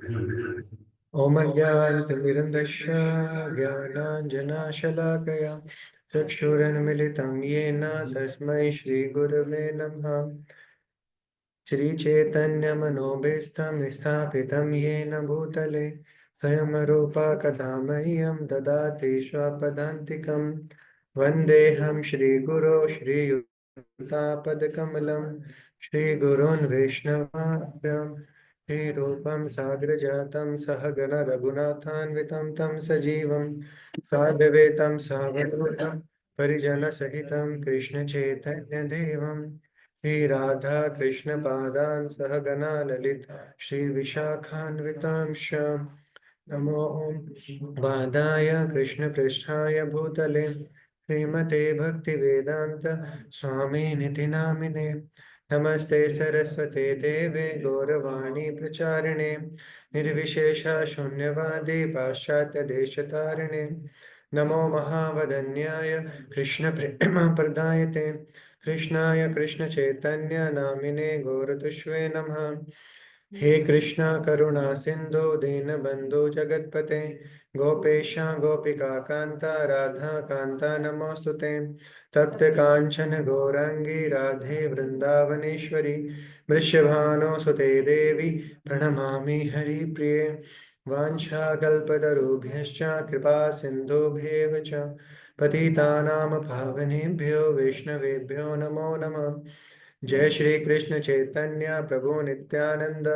ॐ अज्ञानतिमिरन्धस्य ज्ञानाञ्जनशलाकया चक्षुरुन्मिलितं येन तस्मै श्रीगुरवे नमः। श्रीचैतन्यमनोभीष्टं स्थापितं येन भूतले स्वयं रूपा कदा मह्यं ददाति स्वपदान्तिकं। वन्देऽहं श्रीगुरो श्रीयुतापदकमलं श्रीगुरोन् वैष्णवाभ्यां श्रीरूपं साग्रजातं सहगण रघुनाथान्वितं तं सजीवं साद्वैतं सावधूतं परिजनसहितं कृष्णचैतन्यदेवं श्री राधा कृष्ण पादान सहगना ललित श्री विशाखान्वितांश नमो वादाय कृष्ण पृष्ठाय भूतले श्रीमते भक्ति वेदांत स्वामी निधि नामिने नमस्ते सरस्वते देवे गौरवाणी प्रचारिणे निर्विशेष शून्यवादी पाश्चात्य देशतारिणे नमो महावदन्याय कृष्ण प्रेम प्रदायते कृष्णाय कृष्ण चैतन्य नामिने गौरतुष्वे नमः। हे कृष्णा करुणा सिंधु दीनबंधु जगतपते गोपेशा गोपिका कांता राधा कांता नमोस्तुते तप्त कांचन गौरांगी राधे वृंदावनेश्वरी वृषभानुसुते देवी प्रणमामि हरिप्रिये वाञ्छाकल्पतरुभ्यश्च कृपा सिन्धुभ्येव च पतितानां पावनेभ्यो वैष्णवेभ्यो नमो नमः। जय श्री कृष्ण चैतन्य प्रभु नित्यानंद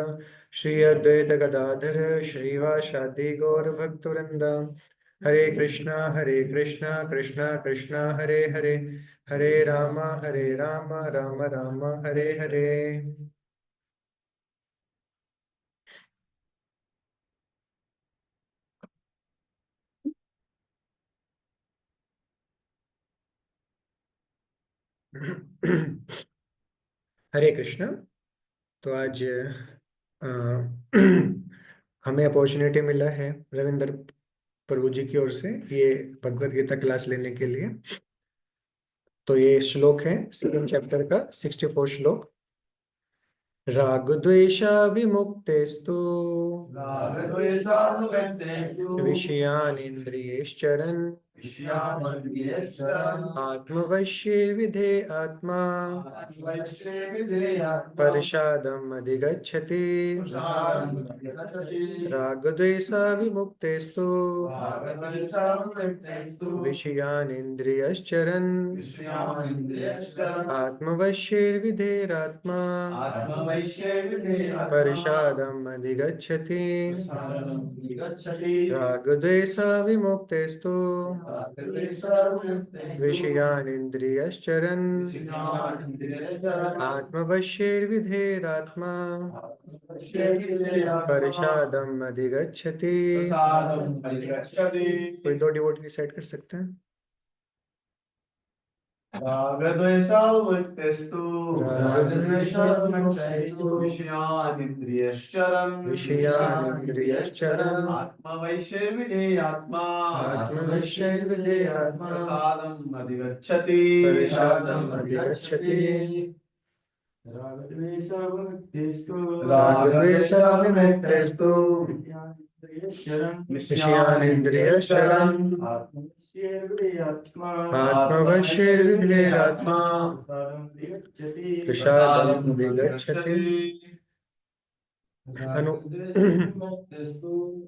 श्री अद्वैत गदाधर श्रीवासादि गौर भक्तवृंद हरे कृष्णा कृष्णा कृष्णा हरे हरे हरे राम राम राम हरे हरे। हरे कृष्ण। तो आज अ, हमें अपॉर्चुनिटी मिला है रविंदर प्रभु जी की ओर से ये भगवत गीता क्लास लेने के लिए। तो ये श्लोक है सेकंड चैप्टर का 64 श्लोक। राग द्वेषा विमुक्तेस्तु विषयानिन्द्रियैश्चरन् आत्मवश्यैर्विधे आत्मा परषादम् अधिगच्छति। रागद्वेषा विमुक्तेस्तु विषयानिन्द्रियश्चरन् आत्मवश्यैर्विधेरात्मा परषादम् अधिगच्छति। रागद्वेषा विमुक्तेस्तु विषयानिन्द्रियश्चरन् आत्मवश्यैर्विधेरात्मा परषादम् अधिगच्छति। कोई दो डिवोटी डिसाइड कर सकते हैं। रागद्वेषाविमुक्तेस्तु विषयानिन्द्रियश्चरन् आत्मवैश्यैर्विधेयात्मा आत्मवश्यैर्विधेयात्मा प्रसादम् अधिगच्छति। परषादम् अधिगच्छति। रागद्वेषाविमुक्तेस्तु विषयानिन्द्रियश्चरन् आत्मवश्यैर्विधेयात्मा प्रसादम् अधिगच्छति।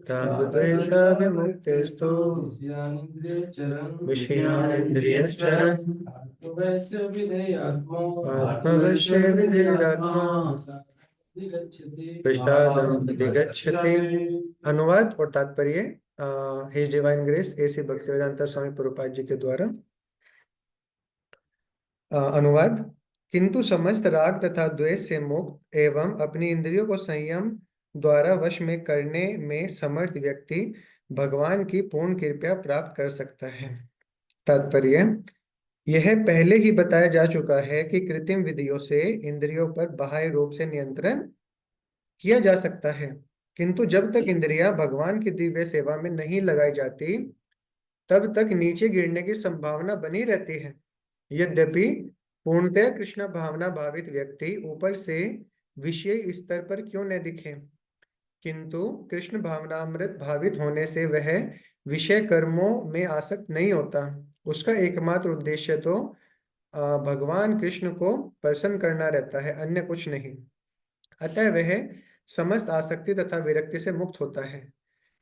रागद्वेषा विमुक्तेस्तु विषयानिन्द्रियश्चरन् आत्मवश्यैर्विधेयात्मा प्रसादम् अधिगच्छति। अनुवाद और तात्पर्य हिज डिवाइन ग्रेस एसी भक्तिवेदांता स्वामी प्रभुपाद जी के द्वारा। अनुवाद। किंतु समस्त राग तथा द्वेष से मुक्त एवं अपनी इंद्रियों को संयम द्वारा वश में करने में समर्थ व्यक्ति भगवान की पूर्ण कृपा प्राप्त कर सकता है। तात्पर्य। यह पहले ही बताया जा चुका है कि कृत्रिम विधियों से इंद्रियों पर बाह्य रूप से नियंत्रण किया जा सकता है, किंतु जब तक इंद्रियां भगवान की दिव्य सेवा में नहीं लगाई जाती तब तक नीचे गिरने की संभावना बनी रहती है। यद्यपि पूर्णतः कृष्ण भावना भावित व्यक्ति ऊपर से विषय स्तर पर क्यों न दिखे, किंतु कृष्ण भावनामृत भावित होने से वह विषय कर्मों में आसक्त नहीं होता। उसका एकमात्र उद्देश्य तो भगवान कृष्ण को प्रसन्न करना रहता है, अन्य कुछ नहीं। अतः वह समस्त आसक्ति तथा विरक्ति से मुक्त होता है।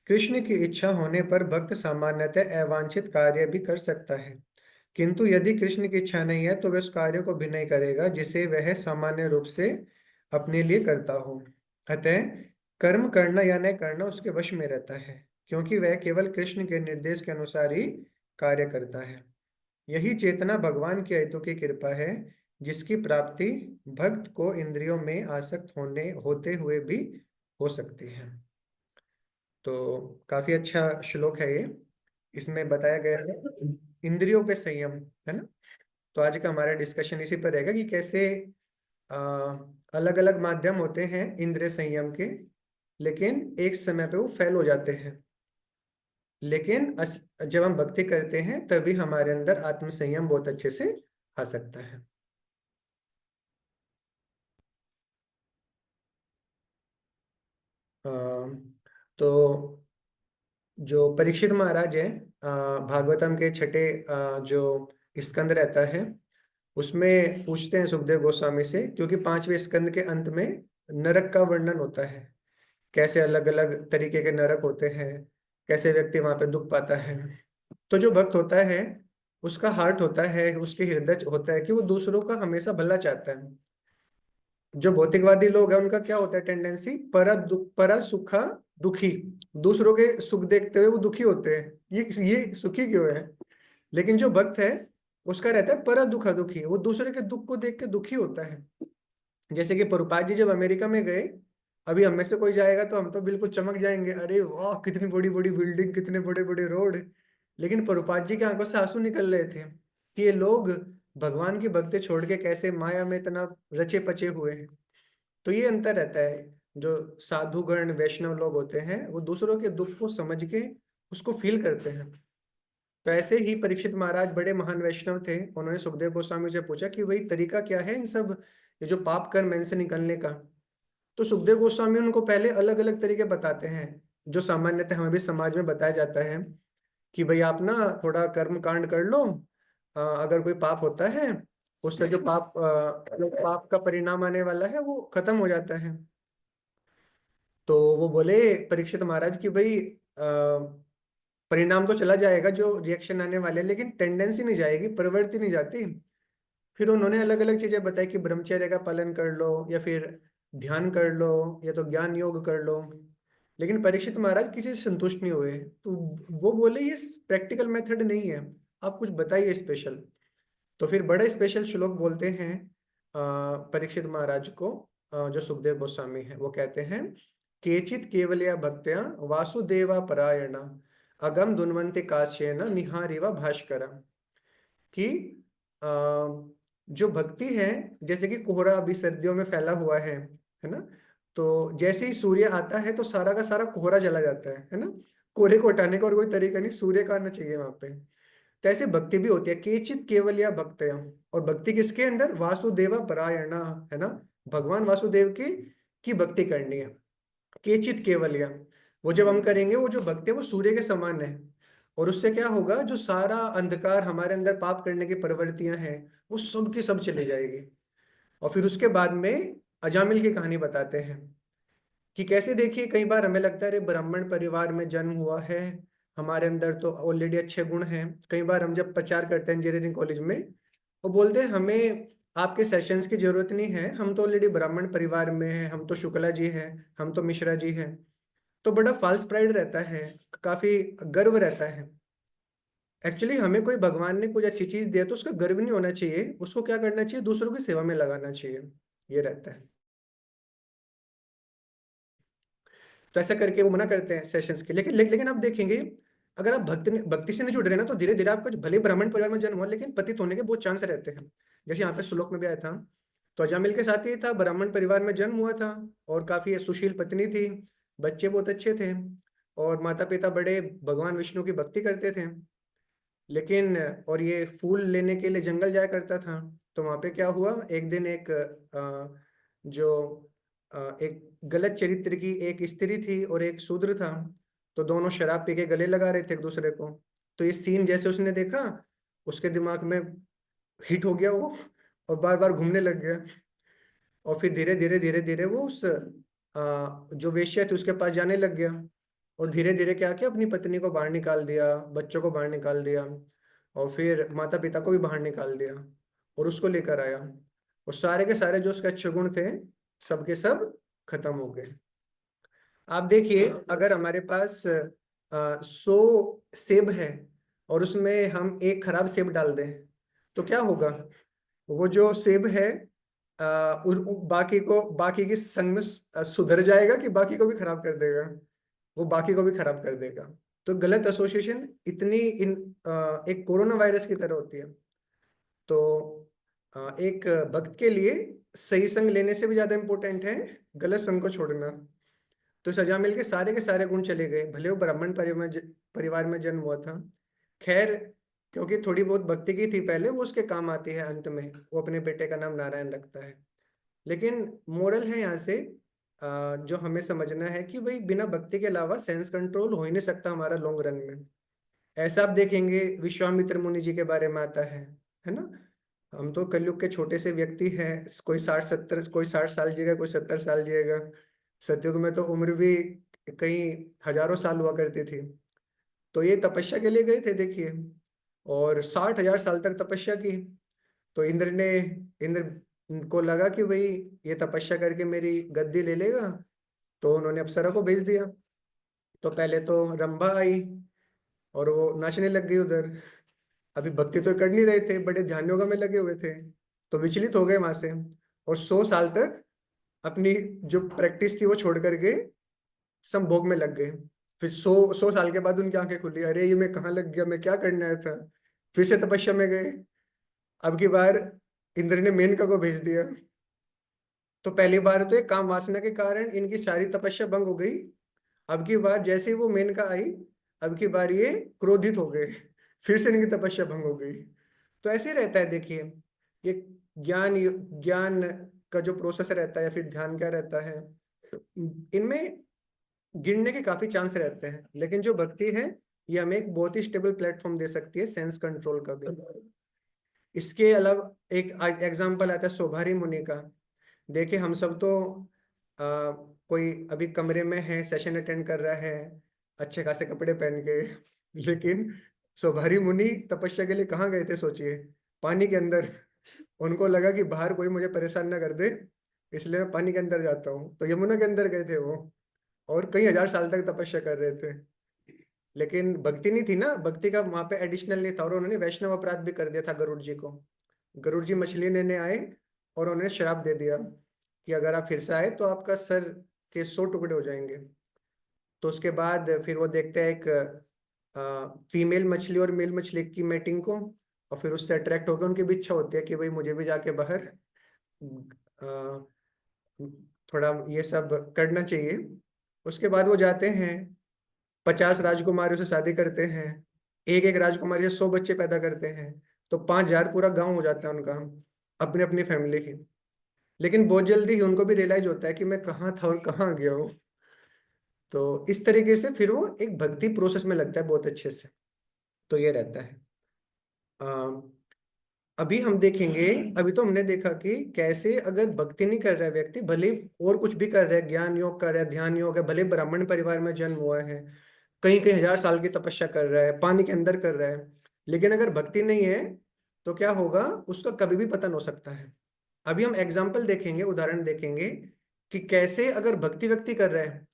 कृष्ण की इच्छा होने पर भक्त सामान्यतः अवांछित कार्य भी कर सकता है, किंतु यदि कृष्ण की इच्छा नहीं है तो वह उस कार्य को भी नहीं करेगा जिसे वह सामान्य रूप से अपने लिए करता हो। अतः कर्म करना या न करना उसके वश में रहता है, क्योंकि वह केवल कृष्ण के निर्देश के अनुसार ही कार्य करता है। यही चेतना भगवान की अहेतु की कृपा है, जिसकी प्राप्ति भक्त को इंद्रियों में आसक्त होने होते हुए भी हो सकती है। तो काफी अच्छा श्लोक है ये। इसमें बताया गया है इंद्रियों पे संयम, है ना। तो आज का हमारा डिस्कशन इसी पर रहेगा कि कैसे अलग अलग माध्यम होते हैं इंद्रिय संयम के, लेकिन एक समय पे वो फेल हो जाते हैं। लेकिन जब हम भक्ति करते हैं तभी हमारे अंदर आत्म संयम बहुत अच्छे से आ सकता है। अ, तो जो परीक्षित महाराज हैं, भागवतम के छठे जो स्कंद रहता है उसमें पूछते हैं सुखदेव गोस्वामी से, क्योंकि पांचवें स्कंद के अंत में नरक का वर्णन होता है, कैसे अलग अलग तरीके के नरक होते हैं, कैसे व्यक्ति वहां पे दुख पाता है। तो जो भक्त होता है उसका हार्ट होता है, उसके हृदय होता है कि वो दूसरों का हमेशा भला चाहता है। जो भौतिकवादी लोग हैं उनका क्या होता है टेंडेंसी, परा सुखा दुखी, दूसरों के सुख देखते हुए वो दुखी होते हैं, ये सुखी क्यों है। लेकिन जो भक्त है उसका रहता है परा दुखा दुखी, वो दूसरे के दुख को देख के दुखी होता है। जैसे कि प्रभुपाद जी जब अमेरिका में गए, अभी हम में से कोई जाएगा तो हम तो बिल्कुल चमक जाएंगे, अरे वाह कितनी बड़ी बड़ी बिल्डिंग, कितने बड़े बड़े रोड। लेकिन प्रभुपाद जी की आंखों से आंसू निकल रहे थे कि ये लोग भगवान की भक्ति छोड़ के कैसे माया में इतना रचे पचे हुए हैं। तो ये अंतर रहता है। जो साधुगण वैष्णव लोग होते हैं वो दूसरों के दुख को समझ के उसको फील करते हैं। तो ऐसे ही परीक्षित महाराज बड़े महान वैष्णव थे, उन्होंने सुखदेव गोस्वामी से पूछा कि वही तरीका क्या है इन सब ये जो पाप कर्म इनसे निकलने का। तो सुखदेव गोस्वामी उनको पहले अलग अलग तरीके बताते हैं, जो सामान्यतः हमें भी समाज में बताया जाता है कि भाई आप ना थोड़ा कर्म कांड कर लो, अगर कोई पाप होता है उससे जो पाप का परिणाम आने वाला है वो खत्म हो जाता है। तो वो बोले परीक्षित महाराज कि भाई परिणाम तो चला जाएगा जो रिएक्शन आने वाले हैं, लेकिन टेंडेंसी नहीं जाएगी, प्रवृत्ति नहीं जाती। फिर उन्होंने अलग अलग चीजें बताई कि ब्रह्मचर्य का पालन कर लो, या फिर ध्यान कर लो, या तो ज्ञान योग कर लो। लेकिन परीक्षित महाराज किसी से संतुष्ट नहीं हुए, तो वो बोले ये प्रैक्टिकल मेथड नहीं है, आप कुछ बताइए स्पेशल। तो फिर बड़े स्पेशल श्लोक बोलते हैं परीक्षित महाराज को, जो सुखदेव गोस्वामी है वो कहते हैं, केचित केवलिया भक्त्या वासुदेवा परायणा अगम दुन्वंति काश्येन निहारिवा भास्कर। कि आ, जो भक्ति है, जैसे कि कोहरा अभी सर्दियों में फैला हुआ है ना। तो जैसे ही सूर्य आता है तो सारा का सारा कोहरा चला जाता है ना। कोहरे को हटाने का और कोई तरीका नहीं, सूर्य का आना चाहिए वहां पे। तो ऐसे भक्ति भी होती है, केचित केवल या भक्तया। और भक्ति किसके अंदर, वासुदेवा परायणा, है ना। भगवान वासुदेव की भक्ति करनी है। केचित केवल या, वो जब हम करेंगे वो जो भक्ति है वो सूर्य के समान है। और उससे क्या होगा, जो सारा अंधकार हमारे अंदर पाप करने की प्रवृत्तियां हैं वो सब की सब चली जाएगी। और फिर उसके बाद में अजामिल की कहानी बताते हैं कि कैसे, देखिए कई बार हमें लगता है अरे ब्राह्मण परिवार में जन्म हुआ है, हमारे अंदर तो ऑलरेडी अच्छे गुण हैं। कई बार हम जब प्रचार करते हैं इंजीनियरिंग कॉलेज में, वो बोलते हैं हमें आपके सेशंस की जरूरत नहीं है, हम तो ऑलरेडी ब्राह्मण परिवार में हैं, हम तो शुक्ला जी हैं, हम तो मिश्रा जी हैं। तो बड़ा फॉल्स प्राइड रहता है, काफी गर्व रहता है। एक्चुअली हमें कोई भगवान ने कुछ अच्छी चीज दिया तो उसका गर्व नहीं होना चाहिए, उसको क्या करना चाहिए, दूसरों की सेवा में लगाना चाहिए। ये रहता है। तो ऐसा करके वो मना करते हैं सेशंस के, लेकिन आप देखेंगे, अगर आप भक्ति से नहीं जुड़ रहे ना तो धीरे धीरे आपका भले ब्राह्मण परिवार में जन्म हुआ लेकिन पतित होने के बहुत चांस रहते हैं। जैसे यहाँ पे श्लोक में भी आया था, तो अजामिल के साथ ही था, ब्राह्मण परिवार में जन्म हुआ था और काफी सुशील पत्नी थी, बच्चे बहुत अच्छे थे, और माता पिता बड़े भगवान विष्णु की भक्ति करते थे। लेकिन और ये फूल लेने के लिए जंगल जाया करता था। तो वहां पे क्या हुआ, एक दिन एक जो एक गलत चरित्र की एक स्त्री थी और एक शूद्र था। तो दोनों शराब पी के गले लगा रहे थे एक दूसरे को। तो ये सीन जैसे उसने देखा, उसके दिमाग में हिट हो गया वो, और बार बार घूमने लग गया। और फिर धीरे धीरे धीरे धीरे वो उस जो वेश्या थी उसके पास जाने लग गया। और धीरे धीरे क्या किया, अपनी पत्नी को बाहर निकाल दिया, बच्चों को बाहर निकाल दिया, और फिर माता पिता को भी बाहर निकाल दिया, और उसको लेकर आया। और सारे के सारे जो उसके अच्छे गुण थे, सबके सब खत्म हो गए। आप देखिए, अगर हमारे पास 100 सेब है और उसमें हम एक खराब सेब डाल दें, तो क्या होगा? वो जो सेब है बाकी की संग में सुधर जाएगा, कि बाकी को भी खराब कर देगा? वो बाकी को भी खराब कर देगा। तो गलत एसोसिएशन इतनी एक कोरोना वायरस की तरह होती है। तो एक भक्त के लिए सही संग लेने से भी ज्यादा इंपॉर्टेंट है गलत संग को छोड़ना। तो सजा मिल के सारे गुण चले गए, भले वो ब्राह्मण परिवार में जन्म हुआ था। खैर, क्योंकि थोड़ी बहुत भक्ति की थी पहले, वो उसके काम आती है अंत में, वो अपने बेटे का नाम नारायण रखता है। लेकिन मोरल है यहाँ से, जो हमें समझना है कि भाई बिना भक्ति के अलावा सेंस कंट्रोल हो ही नहीं सकता हमारा लॉन्ग रन में। ऐसा आप देखेंगे विश्वामित्र मुनि जी के बारे में आता है ना? हम तो कलयुग के छोटे से व्यक्ति हैं, कोई 60 70, कोई 60 साल जिएगा, कोई 70 साल जिएगा। सतयुग में तो उम्र भी कई हजारों साल हुआ करती थी। तो ये तपस्या के लिए गए थे, देखिए, और 60 हजार साल तक तपस्या की। तो इंद्र को लगा कि भाई ये तपस्या करके मेरी गद्दी ले लेगा। तो उन्होंने अप्सरा को भेज दिया। तो पहले तो रंभा आई और वो नाचने लग गई उधर। अभी भक्ति तो कर नहीं रहे थे, बड़े ध्यान योगा में लगे हुए थे। तो विचलित हो गए वहां से, और 100 साल तक अपनी जो प्रैक्टिस थी वो छोड़ करके संभोग में लग गए। फिर 100 100 साल के बाद उनकी आंखें खुली, अरे ये मैं कहाँ लग गया, मैं क्या करने आया था। फिर से तपस्या में गए। अब की बार इंद्र ने मेनका को भेज दिया। तो पहली बार तो एक काम वासना के कारण इनकी सारी तपस्या भंग हो गई। अब की बार जैसे ही वो मेनका आई, अब की बार ये क्रोधित हो गए। फिर से इनकी तपस्या भंग हो गई। तो ऐसे ही रहता है, देखिए, ये ज्ञान ज्ञान का जो प्रोसेस रहता है या फिर ध्यान क्या रहता है, इनमें गिरने के काफी चांस रहते हैं। लेकिन जो भक्ति है, ये हमें एक बहुत ही स्टेबल प्लेटफॉर्म दे सकती है सेंस कंट्रोल का भी। इसके अलावा एक एग्जांपल आता है सौभारी मुनि का। देखिए, हम सब तो कोई अभी कमरे में है, सेशन अटेंड कर रहा है अच्छे खासे कपड़े पहन के। लेकिन सौभारी मुनि तपस्या के लिए कहाँ गए थे, सोचिए? पानी के अंदर। उनको लगा कि बाहर कोई मुझे परेशान ना कर दे, इसलिए मैं पानी के अंदर जाता हूँ। तो यमुना के अंदर गए थे वो, और कई हजार साल तक तपस्या कर रहे थे। लेकिन भक्ति नहीं थी ना, भक्ति का वहां पे एडिशनल नहीं था, और उन्होंने वैष्णव अपराध भी कर दिया था गरुड़ जी को। गरुड़ जी मछली लेने आए और उन्होंने श्राप दे दिया कि अगर आप फिर से आए तो आपका सर के 100 टुकड़े हो जाएंगे। तो उसके बाद फिर वो देखते हैं एक फीमेल मछली और मेल मछली की मेटिंग को, और फिर उससे अट्रैक्ट होकर उनकी भी इच्छा होती है कि भाई मुझे भी जाके बाहर अ, थोड़ा ये सब करना चाहिए। उसके बाद वो जाते हैं, 50 राजकुमारियों से शादी करते हैं, एक एक राजकुमारी से 100 बच्चे पैदा करते हैं। तो 5 हजार पूरा गांव हो जाता है उनका, अपनी अपनी फैमिली की। लेकिन बहुत जल्दी ही उनको भी रियलाइज होता है कि मैं कहाँ था और कहाँ आ गया हूँ। तो इस तरीके से फिर वो एक भक्ति प्रोसेस में लगता है बहुत अच्छे से। तो ये रहता है। अभी हम देखेंगे, अभी तो हमने देखा कि कैसे अगर भक्ति नहीं कर रहा है व्यक्ति, भले और कुछ भी कर रहा है, ज्ञान योग कर रहा है, ध्यान योग है, भले ब्राह्मण परिवार में जन्म हुआ है, कई कई हजार साल की तपस्या कर रहा है, पानी के अंदर कर रहा है, लेकिन अगर भक्ति नहीं है तो क्या होगा, उसका कभी भी पतन हो सकता है। अभी हम एग्जाम्पल देखेंगे, उदाहरण देखेंगे कि कैसे अगर भक्ति व्यक्ति कर रहा है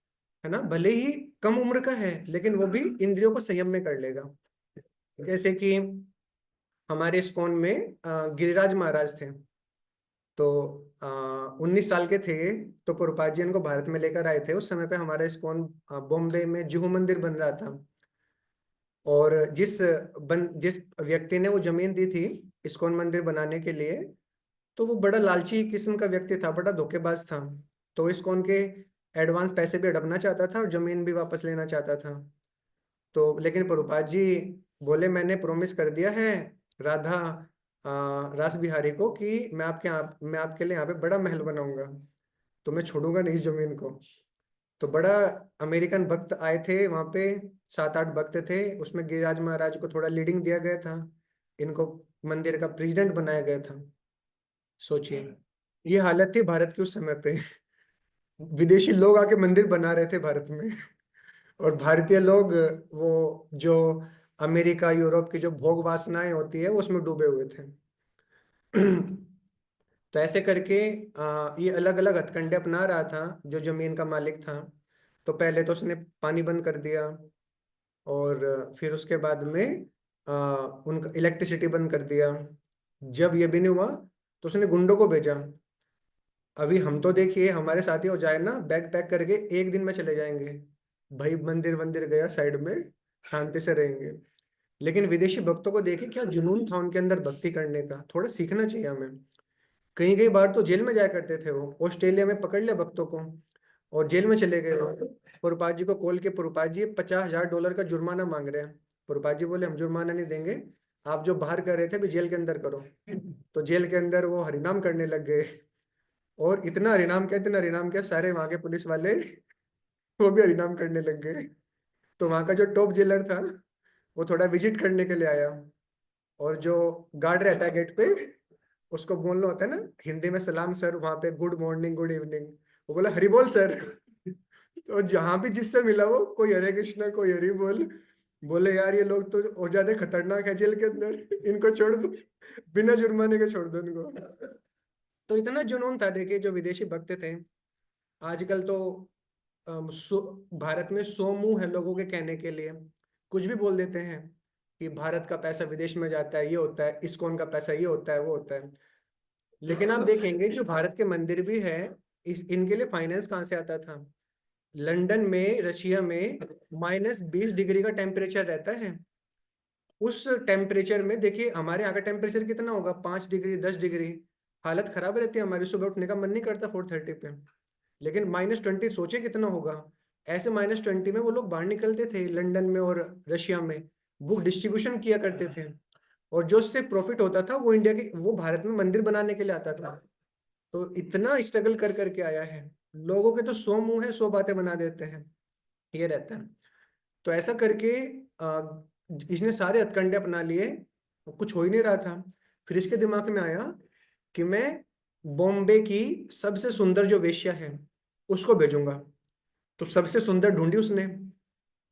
ना, भले ही कम उम्र का है, लेकिन वो भी इंद्रियों को संयम में कर लेगा। जैसे कि हमारे इस्कॉन में गिरिराज महाराज थे। तो 19 साल के थे। तो प्रभुपाद जी इनको भारत में लेकर आए थे। उस समय पे हमारा इस्कॉन बॉम्बे में जुहू मंदिर बन रहा था। और जिस व्यक्ति ने वो जमीन दी थी इस्कॉन मंदिर बनाने के लिए, तो वो बड़ा लालची किस्म का व्यक्ति था, बड़ा धोखेबाज था। तो इस्कॉन के एडवांस पैसे भी हड़पना चाहता था और जमीन भी वापस लेना चाहता था। तो लेकिन प्रभुपाद जी बोले, मैंने प्रॉमिस कर दिया है राधा रास बिहारी को कि मैं आपके लिए यहाँ पे बड़ा महल बनाऊंगा। तो मैं छोड़ूंगा नहीं इस जमीन को। तो बड़ा अमेरिकन भक्त आए थे वहां पे, 7-8 भक्त थे, उसमें गिरिराज महाराज को थोड़ा लीडिंग दिया गया था, इनको मंदिर का प्रेसिडेंट बनाया गया था। सोचिए, ये हालत थी भारत की उस समय पे। विदेशी लोग आके मंदिर बना रहे थे भारत में, और भारतीय लोग वो जो अमेरिका यूरोप की जो भोग वासनाएं होती है वो उसमें डूबे हुए थे। तो ऐसे करके ये अलग अलग हथकंडे अपना रहा था जो जमीन का मालिक था। तो पहले तो उसने पानी बंद कर दिया, और फिर उसके बाद में उनका इलेक्ट्रिसिटी बंद कर दिया। जब ये भी नहीं हुआ तो उसने गुंडों को भेजा। अभी हम तो देखिए हमारे साथी हो जाए ना, बैग पैक करके एक दिन में चले जाएंगे, भाई मंदिर मंदिर गया साइड में, शांति से रहेंगे। लेकिन विदेशी भक्तों को देखिए क्या जुनून था उनके अंदर भक्ति करने का, थोड़ा सीखना चाहिए हमें। कई कई बार तो जेल में जाया करते थे वो, ऑस्ट्रेलिया में पकड़ लिया भक्तों को और जेल में चले गए वो। पुरपाद जी को कॉल के, पुरपाद जी $50,000 का जुर्माना मांग रहे हैं। पुरपाद जी बोले हम जुर्माना नहीं देंगे, आप जो बाहर कर रहे थे अभी जेल के अंदर करो। तो जेल के अंदर वो हरिनाम करने लग गए, और इतना हरिनाम किया, सारे वहां के पुलिस वाले वो भी हरिनाम करने लग गए। तो वहां का जो टॉप जेलर था वो थोड़ा विजिट करने के लिए आया, और जो गार्ड रहता है गेट पे उसको बोलना होता है ना हिंदी में सलाम सर, वहां पे गुड मॉर्निंग गुड इवनिंग, वो बोला हरि बोल सर। तो जहां भी जिससे मिला वो, कोई हरे कृष्णा कोई हरि बोल। बोले यार ये लोग तो और ज्यादा खतरनाक है जेल के अंदर, इनको छोड़ दो, बिना जुर्माने के छोड़ दो इनको। तो इतना जुनून था देखिए जो विदेशी भक्त थे। आजकल तो भारत में 100 मुंह है लोगों के कहने के लिए, कुछ भी बोल देते हैं कि भारत का पैसा विदेश में जाता है, ये होता है, इस्कॉन का पैसा ये होता है वो होता है। लेकिन आप देखेंगे जो भारत के मंदिर भी है, इनके लिए फाइनेंस कहाँ से आता था। लंदन में, रशिया में -20 डिग्री का टेम्परेचर रहता है। उस टेम्परेचर में देखिए हमारे यहाँ का टेम्परेचर कितना होगा, 5 डिग्री 10 डिग्री। हालत खराब रहती है हमारी, सुबह उठने का मन नहीं करता 4:30 पे। लेकिन -20 सोचे कितना होगा। ऐसे -20 में वो लोग बाहर निकलते थे लंदन में और रशिया में, बुक डिस्ट्रीब्यूशन किया करते थे। और जो उससे प्रॉफिट होता था वो इंडिया के, वो भारत में मंदिर बनाने के लिए आता था। तो इतना स्ट्रगल कर करके आया है। लोगों के तो 100 मुंह है, 100 बातें बना देते हैं, ये रहता है। तो ऐसा करके इसने सारे हथकंडे अपना लिए, कुछ हो ही नहीं रहा था। फिर इसके दिमाग में आया कि मैं बॉम्बे की सबसे सुंदर जो वेश्या है उसको भेजूंगा। तो सबसे सुंदर ढूंढी उसने,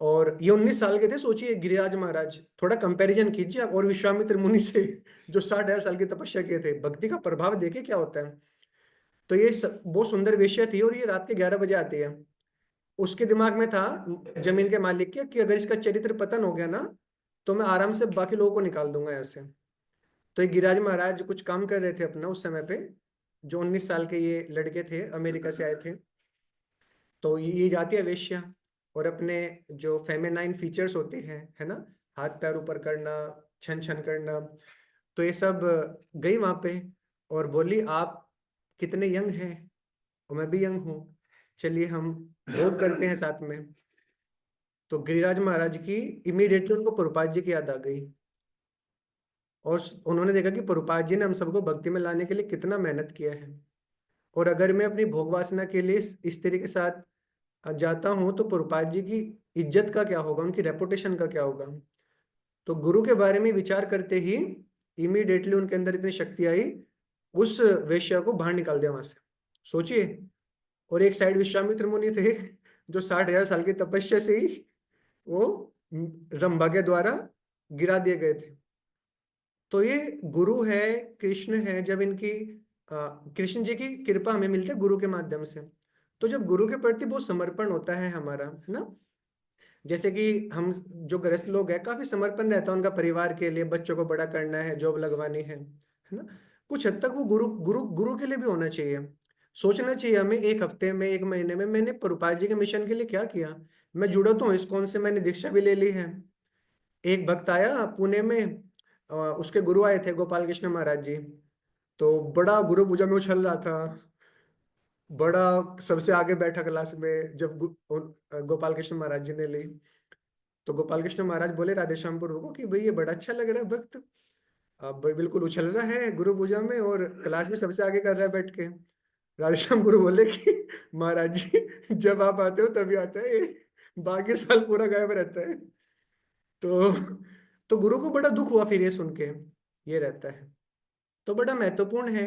और ये 19 साल के थे, सोचिए गिरिराज महाराज, थोड़ा कंपैरिजन कीजिए आप और विश्वामित्र मुनि से, जो 60,000 साल की तपस्या किए थे। भक्ति का प्रभाव देखिए क्या होता है। तो ये बहुत सुंदर वेश्या थी, और ये रात के 11 बजे आती है। उसके दिमाग में था जमीन के मालिक के कि अगर इसका चरित्र पतन हो गया ना तो मैं आराम से बाकी लोगों को निकाल दूंगा ऐसे। तो ये गिरिराज महाराज कुछ काम कर रहे थे अपना उस समय पे, जो 19 साल के ये लड़के थे अमेरिका से आए थे। तो ये जाती है वेश्या, और अपने जो फेमिनाइन फीचर्स होते हैं है ना, हाथ पैर ऊपर करना, छन छन करना, तो ये सब गई वहां पे और बोली आप कितने यंग हैं, और मैं भी यंग हूँ, चलिए हम भोग करते हैं साथ में। तो गिरिराज महाराज की इमीडिएटली उनको प्रभुपाद जी की याद आ गई, और उन्होंने देखा कि प्रभुपाद जी ने हम सबको भक्ति में लाने के लिए कितना मेहनत किया है। और अगर मैं अपनी भोग वासना के लिए इस स्त्री के साथ जाता हूँ तो प्रभुपाद जी की इज्जत का क्या होगा, उनकी रेपुटेशन का क्या होगा। तो गुरु के बारे में विचार करते ही इमीडिएटली उनके अंदर इतनी शक्ति आई, उस वेश्या को बाहर निकाल दिया वहां से। सोचिए, और एक साइड विश्वामित्र मुनि थे जो 60,000 साल की तपस्या से ही वो रंभा के द्वारा गिरा दिए गए थे। तो ये गुरु है, कृष्ण है, जब इनकी कृष्ण जी की कृपा हमें मिलती है गुरु के माध्यम से। तो जब गुरु के प्रति बहुत समर्पण होता है हमारा, है ना, जैसे कि हम जो गृहस्थ लोग हैं काफी समर्पण रहता है उनका परिवार के लिए, बच्चों को बड़ा करना है, जॉब लगवानी है ना, कुछ हद तक वो गुरु गुरु गुरु के लिए भी होना चाहिए। सोचना चाहिए हमें, एक हफ्ते में, एक महीने में मैंने प्रभुपाद जी के मिशन के लिए क्या किया। मैं जुड़ा तो हूँ इस्कॉन से, मैंने दीक्षा भी ले ली है। एक भक्त आया पुणे में, उसके गुरु आए थे गोपाल कृष्ण महाराज जी। तो बड़ा गुरु पूजा में उछल रहा था, बड़ा सबसे आगे बैठा क्लास में, जब गोपाल कृष्ण महाराज जी ने ली। तो गोपाल कृष्ण महाराज बोले राधे श्याम प्रभु को कि भाई ये बड़ा अच्छा लग रहा है भक्त, अब बिल्कुल उछल रहा है गुरु पूजा में और क्लास में सबसे आगे कर रहा है बैठ के। राधेश्याम गुरु बोले कि महाराज जी जब आप आते हो तभी आता है ये, बाकी साल पूरा गायब रहता है। तो गुरु को बड़ा दुख हुआ फिर ये सुन के। ये रहता है। तो बड़ा महत्वपूर्ण है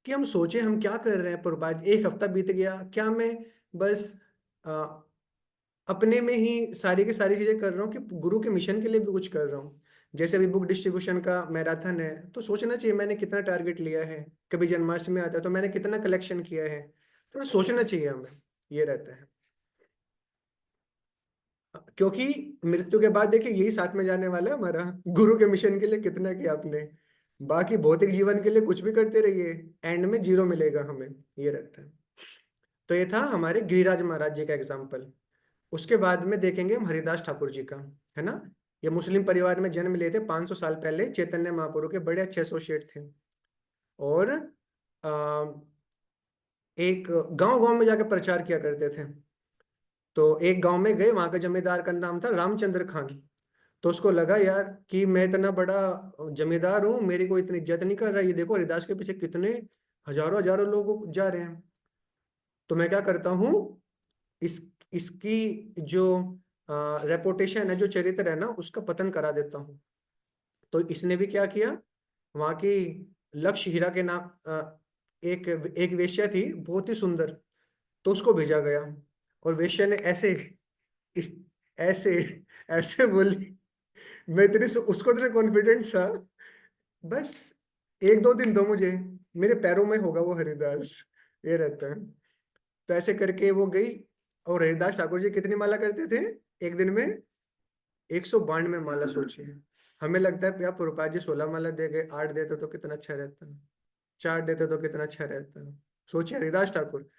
कि हम सोचें हम क्या कर रहे हैं। प्रभुपाद, एक हफ्ता बीत गया, क्या मैं बस अ, अपने में ही सारी की सारी चीजें कर रहा हूँ कि गुरु के मिशन के लिए भी कुछ कर रहा हूँ। जैसे अभी बुक डिस्ट्रीब्यूशन का मैराथन है, तो सोचना चाहिए मैंने कितना टारगेट लिया है। कभी जन्माष्टमी आता है तो मैंने कितना कलेक्शन किया है, थोड़ा सोचना चाहिए हमें। ये रहता है। क्योंकि मृत्यु के बाद देखिए यही साथ में जाने वाला है हमारा। गुरु के मिशन के लिए कितना किया आपने, बाकी भौतिक जीवन के लिए कुछ भी करते रहिए, एंड में जीरो मिलेगा हमें। ये रहता है। तो ये था हमारे गिरिराज महाराज जी का एग्जाम्पल। उसके बाद में देखेंगे हम हरिदास ठाकुर जी का, है ना। ये मुस्लिम परिवार में जन्म लिए थे 500 साल पहले, चैतन्य महाप्रभु के बड़े अच्छे एसोसिएट थे। और आ, एक गांव गांव में जाकर प्रचार किया करते थे। तो एक गांव में गए, वहां का जमींदार का नाम था रामचंद्र खान। तो उसको लगा यार कि मैं इतना बड़ा जमींदार हूँ, मेरी कोई इतनी इज्जत नहीं कर रहा, ये देखो हरिदास के पीछे कितने हजारों हजारों लोग जा रहे हैं। तो मैं क्या करता हूँ, इस इसकी जो रेपुटेशन है, जो चरित्र है ना, उसका पतन करा देता हूँ। तो इसने भी क्या किया, वहां की लक्ष्य हीरा के नाम एक एक वेश्या थी बहुत ही सुंदर, तो उसको भेजा गया। और वेश्या ने ऐसे इस ऐसे ऐसे बोली, मैं इतनी उसको इतना कॉन्फिडेंस था, बस एक दो दिन दो मुझे, मेरे पैरों में होगा वो हरिदास। ये रहता है। तो ऐसे करके वो गई। और हरिदास ठाकुर जी कितनी माला करते थे एक दिन में? 192 माला। सोचिए, हमें लगता है यार प्रभुपाद जी 16 माला दे गए, 8 देते तो कितना अच्छा रहता, 4 देते तो कितना अच्छा रहता। सोचिए हरिदास ठाकुर,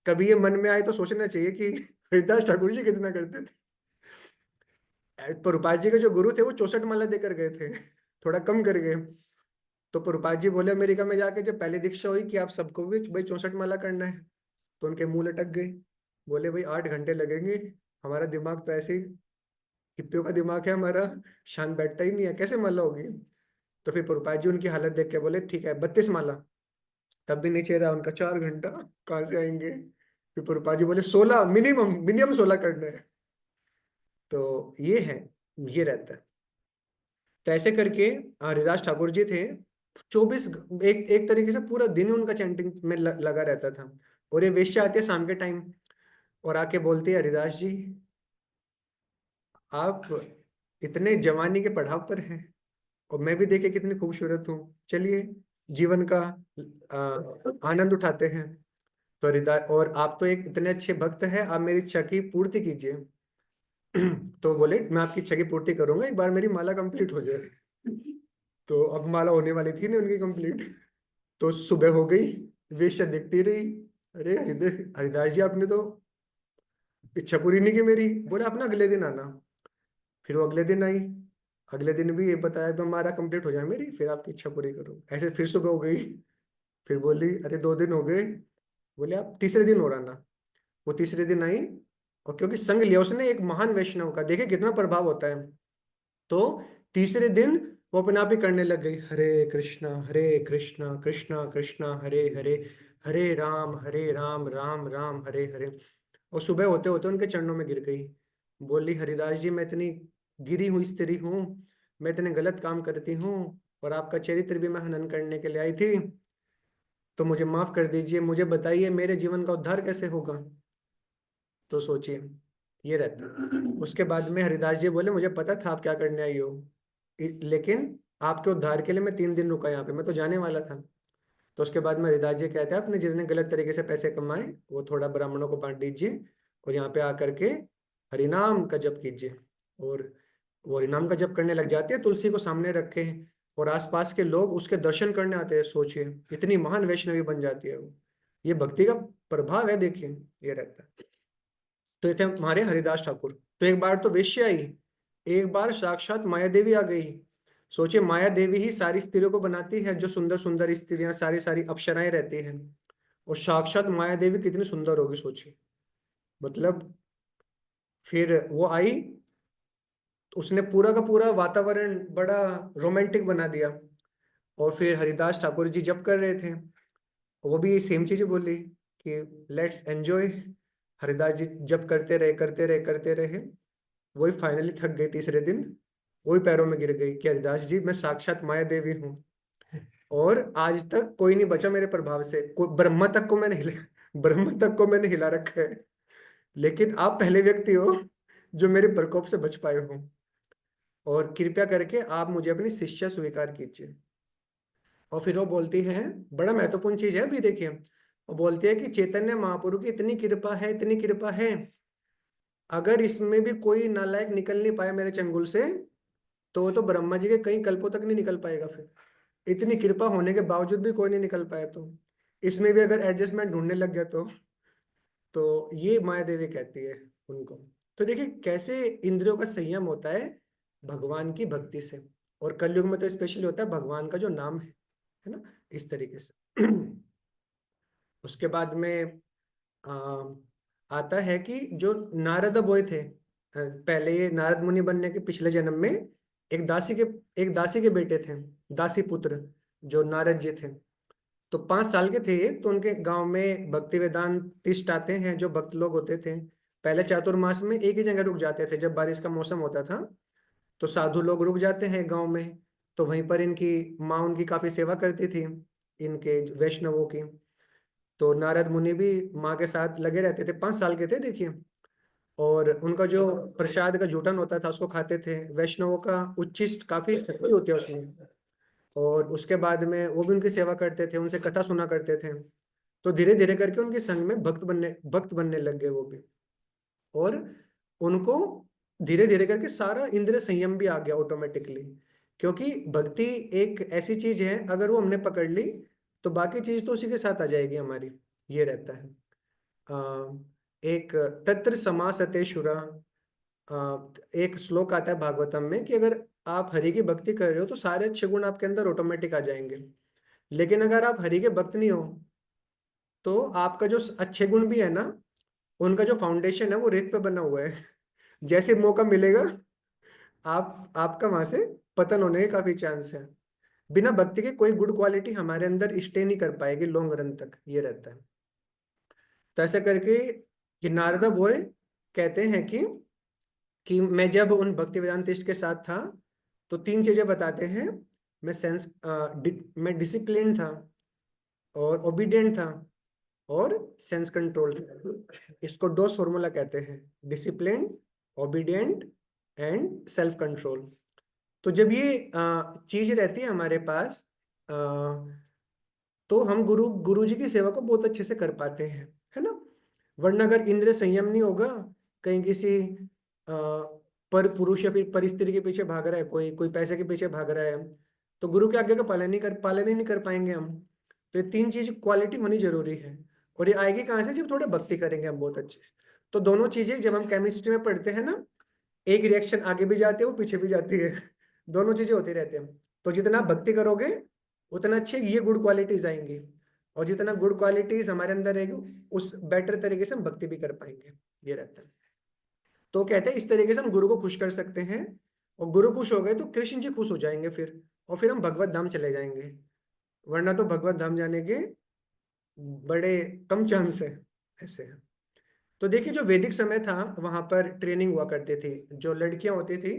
कभी ये मन में आए तो सोचना चाहिए कि हरिदास ठाकुर जी कितना करते थे। प्रभुपाद जी के जो गुरु थे वो 64 माला देकर गए थे, थोड़ा कम कर गए। तो प्रभुपाद जी बोले अमेरिका में जाके जब पहली दीक्षा हुई कि आप सबको भी भाई 64 माला करना है, तो उनके मुंह लटक गए। बोले भाई 8 घंटे लगेंगे, हमारा दिमाग तो ऐसे ही हिप्पियों का दिमाग है हमारा, शांत बैठता ही नहीं है, कैसे माला होगी। तो फिर प्रभुपाद जी उनकी हालत देख के बोले ठीक है 32 माला। तब भी नहीं रहा उनका, 4 घंटा कहाँ से आएंगे। फिर प्रभुपाद जी बोले 16, मिनिमम मिनिमम 16 करना है। तो ये है, ये रहता है। तो ऐसे करके हरिदास ठाकुर जी थे 24, एक एक तरीके से पूरा दिन ही उनका चैंटिंग में लगा रहता था। और ये वेश्या आती है शाम के टाइम, और आके बोलती है हरिदास जी आप इतने जवानी के पड़ाव पर हैं, और मैं भी देखे कितनी खूबसूरत हूँ, चलिए जीवन का आनंद उठाते हैं। तो हरिदास, और आप तो एक इतने अच्छे भक्त हैं, आप मेरी इच्छा की पूर्ति कीजिए। तो बोले मैं आपकी इच्छा की पूर्ति करूंगा, एक बार मेरी माला कंप्लीट हो जाए। तो अब माला होने वाली थी नहीं उनकी कंप्लीट। तो सुबह हो गई, वेश्या देखती रही, अरे हरिदास जी आपने तो इच्छा पूरी नहीं की मेरी। बोले आप ना अगले दिन आना। फिर वो अगले दिन आई, अगले दिन भी ये बताया कि हमारा कंप्लीट हो जाए मेरी, फिर आपकी इच्छा पूरी करो। ऐसे फिर सुबह हो गई, फिर बोली अरे 2 दिन हो गए। बोले आप तीसरे दिन और आना। वो तीसरे दिन आई, और क्योंकि संग लिया उसने एक महान वैष्णव का, देखे कितना प्रभाव होता है। तो तीसरे दिन वो अपने आप ही करने लग गई, हरे कृष्णा कृष्णा कृष्णा हरे हरे, हरे राम राम हरे हरे। और सुबह होते होते उनके चरणों में गिर गई। बोली हरिदास जी मैं इतनी गिरी हुई स्त्री हूँ, मैं इतने गलत काम करती हूँ, और आपका चरित्र भी मैं हनन करने के लिए आई थी, तो मुझे माफ कर दीजिए, मुझे बताइए मेरे जीवन का उद्धार कैसे होगा। तो सोचिए, ये रहता है। उसके बाद में हरिदास जी बोले मुझे पता था आप क्या करने आई हो, लेकिन आपके उद्धार के लिए मैं 3 दिन रुका यहाँ पे, मैं तो जाने वाला था। तो उसके बाद में हरिदास जी कहते हैं अपने जितने गलत तरीके से पैसे कमाए वो थोड़ा ब्राह्मणों को बांट दीजिए, और यहाँ पे आकर के हरिनाम का जप कीजिए। और वो हरिनाम का जप करने लग जाते हैं, तुलसी को सामने रखे, और आसपास के लोग उसके दर्शन करने आते हैं। सोचिए इतनी महान वैष्णवी बन जाती है वो। ये भक्ति का प्रभाव है, देखिए ये रहता है। तो ये थे हमारे हरिदास ठाकुर। तो एक बार तो वेश्या आई, एक बार साक्षात माया देवी आ गई। सोचिए माया देवी ही सारी स्त्रियों को बनाती है, जो सुंदर सुंदर स्त्रियां सारी सारी अप्सराएं रहती हैं, और साक्षात माया देवी कितनी सुंदर होगी सोचिए। मतलब फिर वो आई, तो उसने पूरा का पूरा वातावरण बड़ा रोमांटिक बना दिया। और फिर हरिदास ठाकुर जी जप कर रहे थे, वो भी सेम चीज बोली, कि लेट्स एंजॉय। हरिदास जी जब करते रहे करते रहे करते रहे, वही फाइनली थक गई तीसरे दिन, वही पैरों में गिर गई कि हरिदास जी मैं साक्षात माया देवी हूँ, और आज तक कोई नहीं बचा मेरे प्रभाव से, कोई ब्रह्मा तक को मैंने हिला ब्रह्मा तक को मैंने हिला रखा है, लेकिन आप पहले व्यक्ति हो जो मेरे प्रकोप से बच पाए हो, और कृपया करके आप मुझे अपनी शिष्या स्वीकार कीजिए। और फिर वो बोलती है, बड़ा महत्वपूर्ण चीज है अभी देखिए, वो बोलती है कि चैतन्य महाप्रभु की इतनी कृपा है, इतनी कृपा है, अगर इसमें भी कोई नालायक निकल नहीं पाया मेरे चंगुल से, तो वो तो ब्रह्मा जी के कई कल्पों तक नहीं निकल पाएगा फिर। इतनी कृपा होने के बावजूद भी कोई नहीं निकल पाया, तो इसमें भी अगर एडजस्टमेंट ढूंढने लग गया तो ये माया देवी कहती है उनको। तो देखिए कैसे इंद्रियों का संयम होता है भगवान की भक्ति से, और कलयुग में तो स्पेशली होता है भगवान का जो नाम है ना, इस तरीके से। उसके बाद में आ, आता है कि जो नारद बोए थे, पहले ये नारद मुनि बनने के पिछले जन्म में एक दासी के बेटे थे, दासी पुत्र, जो नारद जी थे। तो 5 साल के थे ये, तो उनके गांव में भक्ति वेदांतिस्ट आते हैं जो भक्त लोग होते थे। पहले चातुर्मास में एक ही जगह रुक जाते थे, जब बारिश का मौसम होता था तो साधु लोग रुक जाते हैं गांव में, तो वहीं पर इनकी माँ उनकी काफी सेवा करती थी, इनके वैष्णवों की। तो नारद मुनि भी माँ के साथ लगे रहते थे, 5 साल के थे देखिए। और उनका जो प्रसाद का जूठन होता था उसको खाते थे, वैष्णवों का उच्छिष्ट काफी शक्ति होती है उसमें। और उसके बाद में वो भी उनकी सेवा करते थे, उनसे कथा सुना करते थे। तो धीरे धीरे करके उनके संग में भक्त बनने लग गए वो भी। और उनको धीरे धीरे करके सारा इंद्रिय संयम भी आ गया ऑटोमेटिकली, क्योंकि भक्ति एक ऐसी चीज है, अगर वो हमने पकड़ ली तो बाकी चीज तो उसी के साथ आ जाएगी हमारी। ये रहता है। एक तत्र समासते शुरा, एक श्लोक आता है भागवतम में कि अगर आप हरि की भक्ति कर रहे हो तो सारे अच्छे गुण आपके अंदर ऑटोमेटिक आ जाएंगे। लेकिन अगर आप हरि के भक्त नहीं हो, तो आपका जो अच्छे गुण भी है ना, उनका जो फाउंडेशन है वो रेत पे बना हुआ है। जैसे मौका मिलेगा आपका वहां से पतन होने के काफी चांस है। बिना भक्ति के कोई गुड क्वालिटी हमारे अंदर स्टे नहीं कर पाएगी लॉन्ग रन तक, ये रहता है। तो ऐसा करके ये नारदा बोए कहते हैं कि मैं जब उन भक्ति वेदांतिस्ट के साथ था तो 3 चीजें बताते हैं। मैं डिसिप्लिन था, और ओबीडिएंट था, और सेंस कंट्रोल था। इसको डोस फॉर्मूला कहते हैं, discipline, obedient and self control. तो जब ये चीज रहती है हमारे पास, अ, तो हम गुरु गुरु जी की सेवा को बहुत अच्छे से कर पाते हैं, है ना। वरना अगर इंद्रिय संयम नहीं होगा, कहीं किसी पर पुरुष या फिर पर स्त्री के पीछे भाग रहा है, कोई कोई पैसे के पीछे भाग रहा है, तो गुरु के आज्ञा का पालन ही नहीं कर पाएंगे हम। तो ये 3 चीज क्वालिटी होनी जरूरी है। और ये आएगी कहाँ से? जब थोड़े भक्ति करेंगे हम बहुत अच्छे से। तो दोनों चीजें जब हम केमिस्ट्री में पढ़ते हैं ना, एक रिएक्शन आगे भी जाती है वो पीछे भी जाती है। दोनों चीजें होती रहती हैं। तो जितना आप भक्ति करोगे उतना अच्छे ये गुड क्वालिटीज आएंगी, और जितना गुड क्वालिटीज हमारे अंदर रहेगी उस बेटर तरीके से हम भक्ति भी कर पाएंगे। ये रहता है। तो कहते हैं इस तरीके से हम गुरु को खुश कर सकते हैं, और गुरु खुश हो गए तो कृष्ण जी खुश हो जाएंगे फिर, और फिर हम भगवत धाम चले जाएंगे। वरना तो भगवत धाम जाने के बड़े कम चांस है, ऐसे है। तो देखिए जो वैदिक समय था वहां पर ट्रेनिंग हुआ करती थी। जो लड़कियां होती थी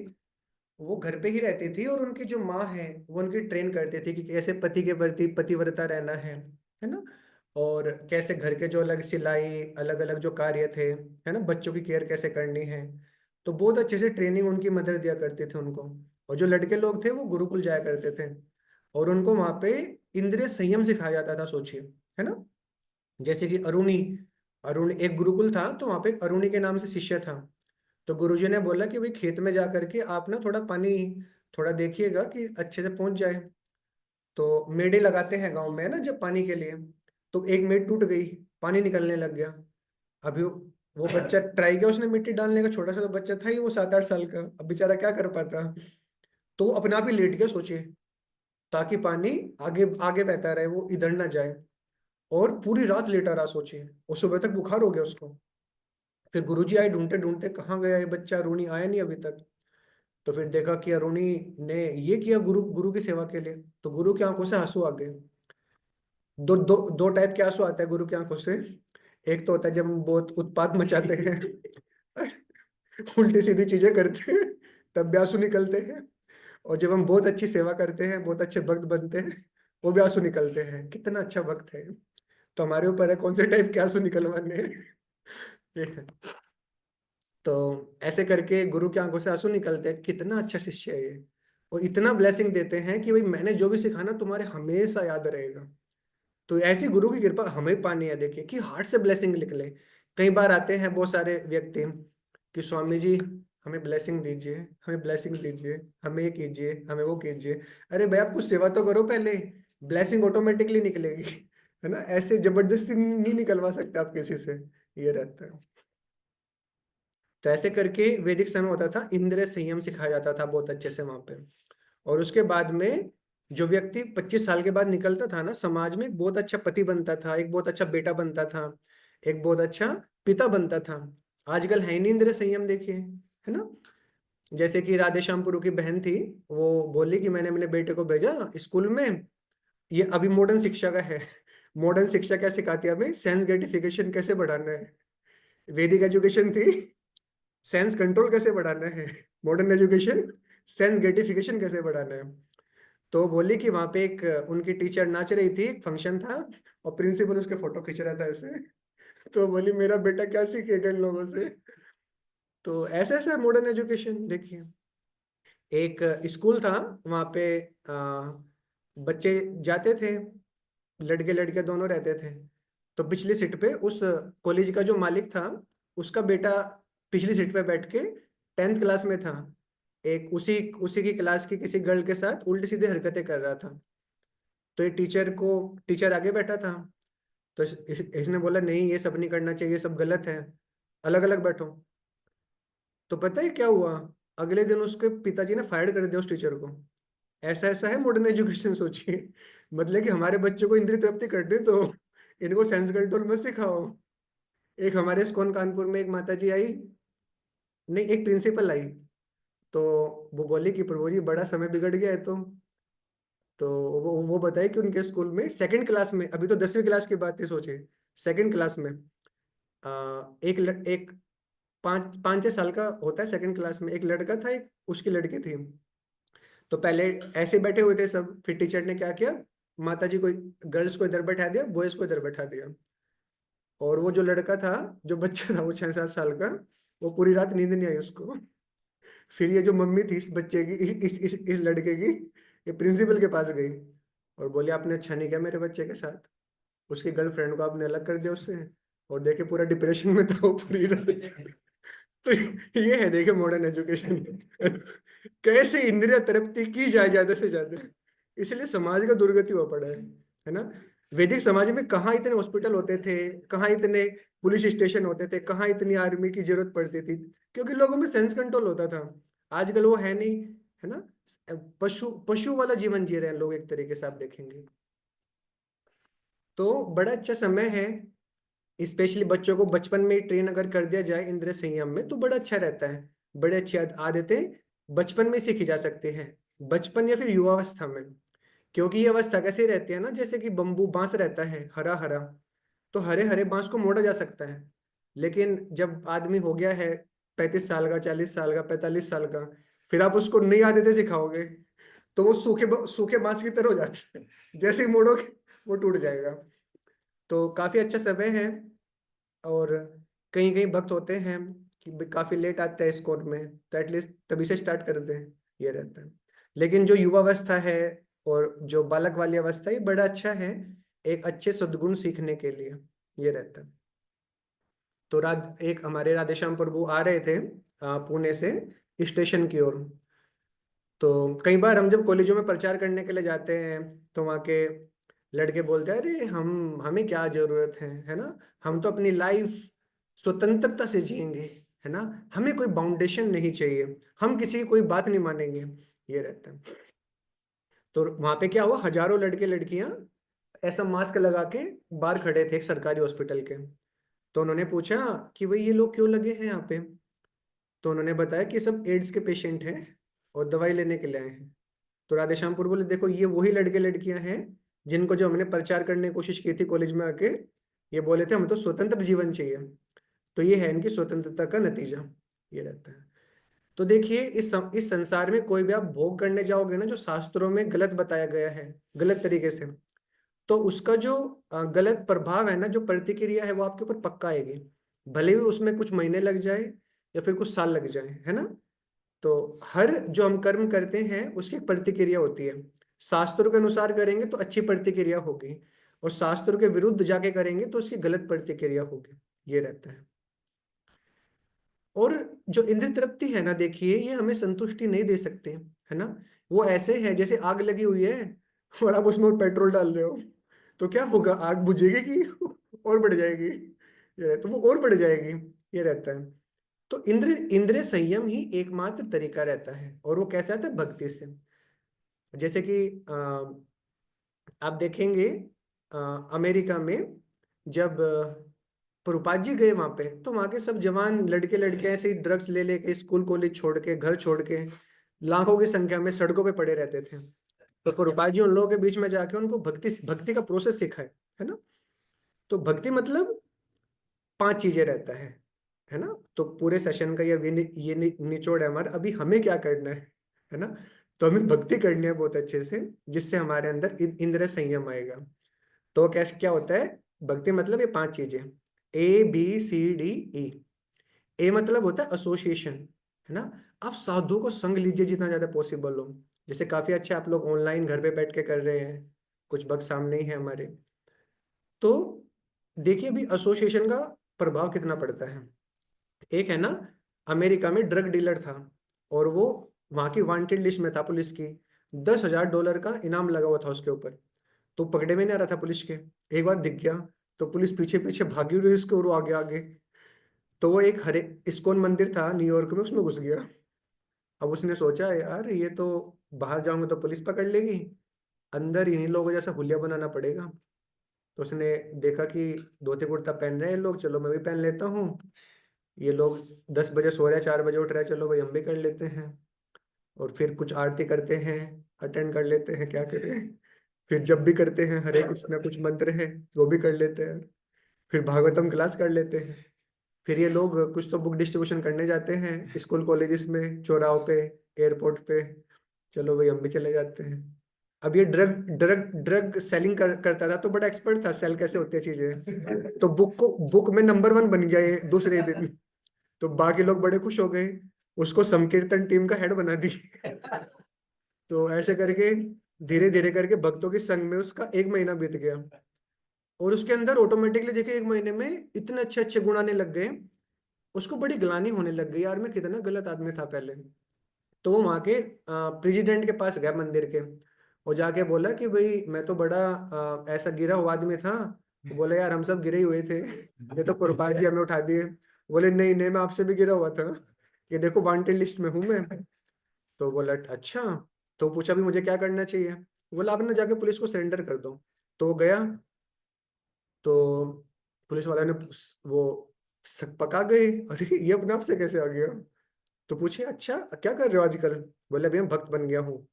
वो घर पे ही रहती थी, और उनकी जो माँ है वो उनकी ट्रेन करती थी कि कैसे पति के प्रति पतिव्रता रहना है ना। और कैसे घर के जो अलग सिलाई अलग अलग जो कार्य थे, है ना, बच्चों की केयर कैसे करनी है। तो बहुत अच्छे से ट्रेनिंग उनकी मदर दिया करते थे उनको। और जो लड़के लोग थे वो गुरुकुल जाया करते थे, और उनको वहां पे इंद्रिय संयम सिखाया जाता था, सोचिए, है ना। जैसे कि अरुणी, अरुण एक गुरुकुल था तो वहां पे एक अरुणी के नाम से शिष्य था। तो गुरुजी ने बोला कि भाई खेत में जा करके आप ना थोड़ा पानी थोड़ा देखिएगा कि अच्छे से पहुंच जाए। तो मेढे लगाते हैं गांव में, है ना, जब पानी के लिए। तो एक मेढ़ टूट गई, पानी निकलने लग गया। अभी वो बच्चा ट्राई किया उसने मिट्टी डालने का, छोटा सा तो बच्चा था ही वो 7-8 साल का, अब बेचारा क्या कर पाता। तो वो अपने आप ही लेट गया, सोचिए, ताकि पानी आगे आगे बहता रहे, वो इधर ना जाए। और पूरी रात लेटा रहा, सोचिए, और सुबह तक बुखार हो गया उसको। फिर गुरुजी आए, ढूंढते ढूंढते कहाँ गया ये बच्चा, रूनी आया नहीं अभी तक। तो फिर देखा कि अरुणी ने ये किया गुरु गुरु की सेवा के लिए, तो गुरु की आंखों से आंसू आ गए। दो दो दो टाइप के आंसू आते हैं गुरु की आंखों से। एक तो होता है जब हम बहुत उत्पात मचाते हैं, उल्टी सीधी चीजें करते हैं, तब भी आंसू निकलते हैं। और जब हम बहुत अच्छी सेवा करते हैं, बहुत अच्छे भक्त बनते हैं, वो भी आंसू निकलते हैं। कितना अच्छा भक्त है। तो हमारे ऊपर है कौन से टाइप के आंसू निकलवाने हैं। ये है। तो ऐसे करके गुरु की आंखों से आंसू निकलते हैं, कितना अच्छा शिष्य है ये। और इतना ब्लेसिंग देते हैं कि भाई मैंने जो भी सिखाना तुम्हारे हमेशा याद रहेगा। तो ऐसी गुरु की कृपा हमें पानी है, देखिए कि हार्ट से ब्लेसिंग निकले। कई बार आते हैं बहुत सारे व्यक्ति कि स्वामी जी हमें ब्लेसिंग दीजिए, हमें ब्लेसिंग दीजिए, हमें ये कीजिए, हमें वो कीजिए। अरे भाई आप कुछ सेवा तो करो पहले, ब्लेसिंग ऑटोमेटिकली निकलेगी। है ना, ऐसे जबरदस्ती नहीं निकलवा सकते आप किसी से। ये रहता है। तो ऐसे करके वैदिक समय होता था, इंद्रिय संयम सिखाया जाता था बहुत अच्छे से वहां पे। और उसके बाद में जो व्यक्ति 25 साल के बाद निकलता था ना, समाज में एक बहुत अच्छा पति बनता था, एक बहुत अच्छा बेटा बनता था, एक बहुत अच्छा पिता बनता था। आजकल है ही नहीं इंद्रिय संयम, देखिए, है ना। जैसे कि राधे श्यामपुर की बहन थी, वो बोली कि मैंने अपने बेटे को भेजा स्कूल में, ये अभी मॉडर्न शिक्षा का है। मॉडर्न शिक्षा क्या सिखाती है हमें? सेंस ग्रेटिफिकेशन कैसे बढ़ाना है। वैदिक एजुकेशन थी सेंस कंट्रोल कैसे बढ़ाना है। मॉडर्न एजुकेशन सेंस ग्रेटिफिकेशन कैसे बढ़ाना है। तो बोली कि वहां पे एक उनकी टीचर नाच रही थी, एक फंक्शन था, और प्रिंसिपल उसके फोटो खींच रहा था ऐसे। तो बोली मेरा बेटा क्या सीखेगा इन लोगों से। तो ऐसा ऐसा मॉडर्न एजुकेशन देखिए। एक स्कूल था, वहां पे बच्चे जाते थे, लड़के लड़के दोनों रहते थे। तो पिछली सीट पे उस कॉलेज का जो मालिक था, उसका बेटा पिछली सीट पे बैठ के 10th क्लास में था। एक उसी उसी की क्लास की किसी गर्ल के साथ उल्टी सीधी हरकतें कर रहा था। तो ये टीचर आगे बैठा था। तो इसने बोला नहीं ये सब नहीं करना चाहिए, ये सब गलत है, अलग अलग बैठो। तो पता है क्या हुआ? अगले दिन उसके पिताजी ने फायर कर दिया उस टीचर को। ऐसा ऐसा है मॉडर्न एजुकेशन, सोचिए। मतलब कि हमारे बच्चों को इंद्रिय तृप्ति करनी तो इनको सेंस कंट्रोल मत सिखाओ। एक हमारे इस्कॉन कानपुर में एक माता जी आई, नहीं एक प्रिंसिपल आई। तो वो बोली कि प्रभु जी बड़ा समय बिगड़ गया है। तो वो बताए कि उनके स्कूल में 2nd क्लास में, अभी तो 10वीं क्लास की बात है, सोचिए 2nd क्लास में एक 5-6 साल का होता है 2nd क्लास में, एक लड़का था, एक उसकी लड़की थी। तो पहले ऐसे बैठे हुए थे सब, फिर टीचर ने क्या किया, माता जी को, गर्ल्स को इधर बैठा दिया, बॉयज को इधर बैठा दिया। और वो जो लड़का था, जो बच्चा था वो 6-7 साल का, वो पूरी रात नींद नहीं आई उसको। फिर ये जो मम्मी थी इस बच्चे की, इस लड़के की, ये प्रिंसिपल के पास गई और बोली आपने अच्छा नहीं किया मेरे बच्चे के साथ, उसकी गर्लफ्रेंड को आपने अलग कर दिया उससे। और देखे पूरा डिप्रेशन में था वो पूरी रात। तो ये है देखे मॉडर्न एजुकेशन। कैसे इंद्रिय तृप्ति की जाए ज्यादा से ज्यादा। इसलिए समाज का दुर्गति हुआ पड़ा है ना। वैदिक समाज में कहाँ इतने हॉस्पिटल होते थे, कहाँ इतने पुलिस स्टेशन होते थे, कहाँ इतनी आर्मी की जरूरत पड़ती थी, क्योंकि लोगों में सेंस कंट्रोल होता था। आजकल वो है नहीं, है ना। पशु पशु वाला जीवन जी रहे हैं लोग एक तरीके से, आप देखेंगे। तो बड़ा अच्छा समय है, स्पेशली बच्चों को बचपन में ही ट्रेन अगर कर दिया जाए इंद्रिय संयम में तो बड़ा अच्छा रहता है। बड़े अच्छी आदतें बचपन में सीखी जा सकती हैं, बचपन या फिर युवावस्था में। क्योंकि ये अवस्था कैसे रहती है ना, जैसे कि बम्बू बांस रहता है हरा हरा, तो हरे हरे बांस को मोड़ा जा सकता है। लेकिन जब आदमी हो गया है 35 साल का, 40 साल का, 45 साल का, फिर आप उसको नई आदतें सिखाओगे तो वो सूखे सूखे बांस की तरह हो जाता है। जैसे ही मोड़ोगे वो टूट जाएगा। तो काफी अच्छा समय है। और कहीं कहीं भक्त होते हैं कि काफी लेट आते हैं इस कोर्ट में, तो एटलीस्ट तभी से स्टार्ट कर दें, ये रहता है। लेकिन जो युवावस्था है और जो बालक वाली अवस्था है, ये बड़ा अच्छा है एक अच्छे सद्गुण सीखने के लिए, ये रहता है। तो एक हमारे राधेश्याम प्रभु आ रहे थे पुणे से स्टेशन की ओर। तो कई बार हम जब कॉलेजों में प्रचार करने के लिए जाते हैं, तो वहाँ के लड़के बोलते हैं अरे हम हमें क्या जरूरत है ना, हम तो अपनी लाइफ स्वतंत्रता से जिएंगे, है ना, हमें कोई बाउंडेशन नहीं चाहिए, हम किसी की कोई बात नहीं मानेंगे, ये रहता है। तो वहां पे क्या हुआ, हजारों लड़के लड़कियां ऐसा मास्क लगा के बाहर खड़े थे एक सरकारी हॉस्पिटल के। तो उन्होंने पूछा कि भाई ये लोग क्यों लगे हैं यहाँ पे। तो उन्होंने बताया कि सब एड्स के पेशेंट हैं और दवाई लेने के लिए आए हैं। तो राधेश्यामपुर बोले देखो ये वही लड़के लड़कियां हैं जिनको जो हमने प्रचार करने की कोशिश की थी कॉलेज में आके, ये बोले थे हम तो स्वतंत्र जीवन चाहिए। तो ये है इनकी स्वतंत्रता का नतीजा, ये रहता है। तो देखिए इस संसार में कोई भी आप भोग करने जाओगे ना, जो शास्त्रों में गलत बताया गया है, गलत तरीके से, तो उसका जो गलत प्रभाव है ना, जो प्रतिक्रिया है, वो आपके ऊपर पक्का आएगी। भले ही उसमें कुछ महीने लग जाए या फिर कुछ साल लग जाए, है ना। तो हर जो हम कर्म करते हैं उसकी एक प्रतिक्रिया होती है। शास्त्रों के अनुसार करेंगे तो अच्छी प्रतिक्रिया होगी, और शास्त्रों के विरुद्ध जाके करेंगे तो उसकी गलत प्रतिक्रिया होगी, ये रहता है। और जो इंद्रिय तृप्ति है ना, देखिए ये हमें संतुष्टि नहीं दे सकते, है ना। वो ऐसे है जैसे आग लगी हुई है और आप उसमें पेट्रोल डाल रहे हो, तो क्या होगा, आग बुझेगी कि और बढ़ जाएगी, तो वो और बढ़ जाएगी, ये रहता है। तो इंद्रिय इंद्रिय संयम ही एकमात्र तरीका रहता है, और वो कैसे आता है, भक्ति से। जैसे कि आप देखेंगे अ, अमेरिका में जब प्रभुपाद जी गए वहां पे, तो वहां के सब जवान लड़के लड़के ऐसे ही ड्रग्स ले लेके स्कूल कॉलेज छोड़ के घर छोड़ के लाखों की संख्या में सड़कों पे पड़े रहते थे। तो प्रभुपाद जी उन लोगों के बीच में जाके उनको भक्ति भक्ति का प्रोसेस सिखाए, है ना। तो भक्ति मतलब 5 चीजें रहता है ना। तो पूरे सेशन का निचोड़ है हमारा, अभी हमें क्या करना है ना। तो हमें भक्ति करनी है बहुत अच्छे से, जिससे हमारे अंदर इंद्रिय संयम आएगा। तो क्या क्या होता है भक्ति मतलब, ये 5 चीजें, ABCDE। ए मतलब होता है एसोसिएशन, है ना। आप साधु को संग लीजिए जितना ज्यादा पॉसिबल हो। जैसे काफी अच्छा आप लोग ऑनलाइन घर पे बैठ के कर रहे हैं, कुछ भक्त सामने ही है हमारे। तो देखिए अभी एसोसिएशन का प्रभाव कितना पड़ता है। एक है ना, अमेरिका में ड्रग डीलर था, और वो वहां की वांटेड लिस्ट में था पुलिस की। $10,000 का इनाम लगा हुआ था उसके ऊपर। तो पकड़े में नहीं आ रहा था पुलिस के। एक बार दिख गया तो पुलिस पीछे पीछे भागी हुई उसके, और वो आगे आगे। तो वो एक हरे इस्कॉन मंदिर था न्यूयॉर्क में, उसमें घुस गया। अब उसने सोचा यार ये तो बाहर जाऊंगा तो पुलिस पकड़ लेगी, अंदर इन्हीं लोगों जैसा हुलिया बनाना पड़ेगा। तो उसने देखा कि धोती कुर्ता पहन रहे हैं लोग, चलो मैं भी पहन लेता हूँ। ये लोग 10 बजे सो रहे हैं, 4 बजे उठ रहे हैं, चलो भाई हम भी कर लेते हैं। और फिर कुछ आरती करते हैं, अटेंड कर लेते हैं, क्या करें। फिर जब भी करते हैं हरे कृष्णा कुछ मंत्र है, वो भी कर लेते हैं। फिर भागवतम क्लास कर लेते हैं। फिर ये लोग कुछ तो बुक डिस्ट्रीब्यूशन करने जाते हैं स्कूल कॉलेजेस में, चौराहों पे, एयरपोर्ट पे, चलो भाई हम भी चले जाते हैं। अब ये ड्रग ड्रग ड्रग सेलिंग करता था, तो बड़ा एक्सपर्ट था सेल कैसे होती है चीजें। तो बुक में नंबर 1 बन गया ये दूसरे दिन। तो बाकी लोग बड़े खुश हो गए, उसको संकीर्तन टीम का हेड बना दी। तो ऐसे करके धीरे धीरे करके भक्तों के संग में उसका 1 महीना बीत गया, और उसके अंदर ऑटोमेटिकली देखे 1 महीने में इतने अच्छे अच्छे गुण आने लग गए। उसको बड़ी ग्लानि होने लग गई, यार मैं कितना गलत आदमी था पहले। तो वो वहां के प्रेसिडेंट के पास गया मंदिर के, और जाके बोला कि भाई मैं तो बड़ा ऐसा गिरा हुआ आदमी था। वो बोले यार हम सब गिरे ही हुए थे, ये तो प्रभुपाद जी हमें उठा दिए। बोले नहीं नहीं, मैं आपसे भी गिरा हुआ था, ये देखो वांटेड लिस्ट में हूं मैं। तो बोला अच्छा। तो पूछा भी मुझे क्या करना चाहिए। बोला आप ना जाके पुलिस को सरेंडर कर दो। तो वो गया, तो पुलिस वाला ने वो पका गए, अरे ये अपने आप से कैसे आ गया। तो पूछे अच्छा क्या कर रहे हो आजकल। बोले अभी मैं भक्त बन गया हूँ।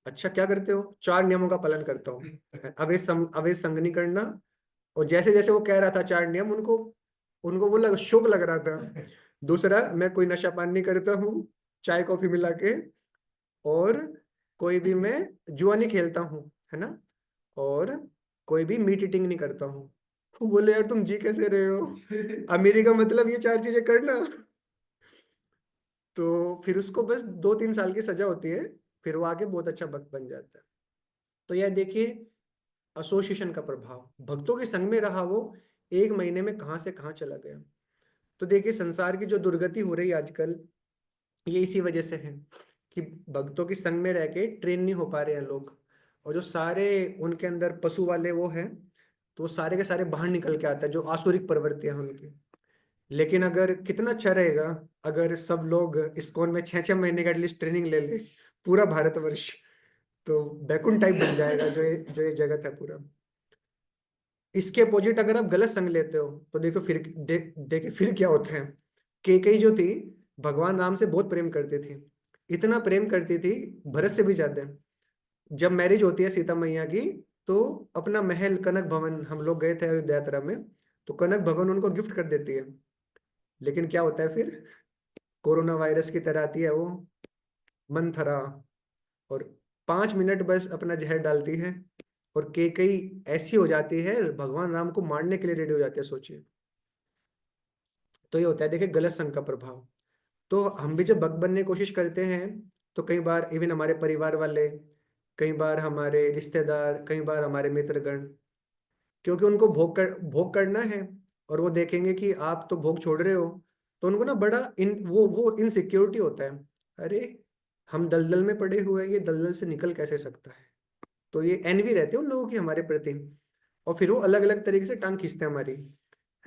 अच्छा क्या करते हो, 4 नियमों का पालन करता हूँ, अवैध संग नहीं करना। और जैसे जैसे वो कह रहा था 4 नियम, उनको उनको वो शौक लग रहा था। दूसरा, मैं कोई नशा पान नहीं करता हूँ, चाय कॉफी मिला के, और कोई भी मैं जुआ नहीं खेलता हूँ, है ना। और कोई भी मीट ईटिंग नहीं करता हूँ। वो बोले यार तुम जी कैसे रहे हो, अमेरिका मतलब ये 4 चीजें करना। तो फिर उसको बस 2-3 साल की सजा होती है, फिर वो आगे बहुत अच्छा भक्त बन जाता है। तो यह देखिए एसोसिएशन का प्रभाव, भक्तों के संग में रहा वो, 1 महीने में कहाँ से कहाँ चला गया। तो देखिए संसार की जो दुर्गति हो रही है आजकल, ये इसी वजह से है कि भक्तों की संग में रह के ट्रेन नहीं हो पा रहे हैं लोग। और जो सारे उनके अंदर पशु वाले वो हैं, तो वो सारे के सारे बाहर निकल के आता है, जो आसुरिक प्रवृत्ति है उनकी। लेकिन अगर कितना अच्छा रहेगा अगर सब लोग इस्कॉन में 6-6 महीने का एटलीस्ट ट्रेनिंग ले ले, पूरा भारतवर्ष, तो बैकुंठ टाइप बन जाएगा जो ये जगत है पूरा। इसके अपोजिट अगर आप गलत संग लेते हो तो देखो फिर देखिए फिर क्या होता है। केकई जो थी, भगवान राम से बहुत प्रेम करती थी, इतना प्रेम करती थी, भरत से भी ज्यादा। जब मैरिज होती है सीता मैया की, तो अपना महल कनक भवन, हम लोग गए थे अयोध्या यात्रा में, तो कनक भवन उनको गिफ्ट कर देती है। लेकिन क्या होता है फिर, कोरोना वायरस की तरह आती है वो मंथरा, और 5 मिनट बस अपना जहर डालती है, और केकई ऐसी हो जाती है, भगवान राम को मारने के लिए रेडी हो जाती है, सोचिए। तो ये होता है, देखिए, गलत संग का प्रभाव। तो हम भी जब भक्त बनने की कोशिश करते हैं, तो कई बार इवन हमारे परिवार वाले, कई बार हमारे रिश्तेदार, कई बार हमारे मित्रगण, क्योंकि उनको भोग करना है, और वो देखेंगे कि आप तो भोग छोड़ रहे हो, तो उनको ना बड़ा इन वो इनसिक्योरिटी होता है। अरे, हम दलदल में पड़े हुए हैं, ये दलदल से निकल कैसे सकता है। तो ये एनवी रहते हैं उन लोगों की हमारे प्रति, और फिर वो अलग अलग तरीके से टांग खींचते हैं हमारी।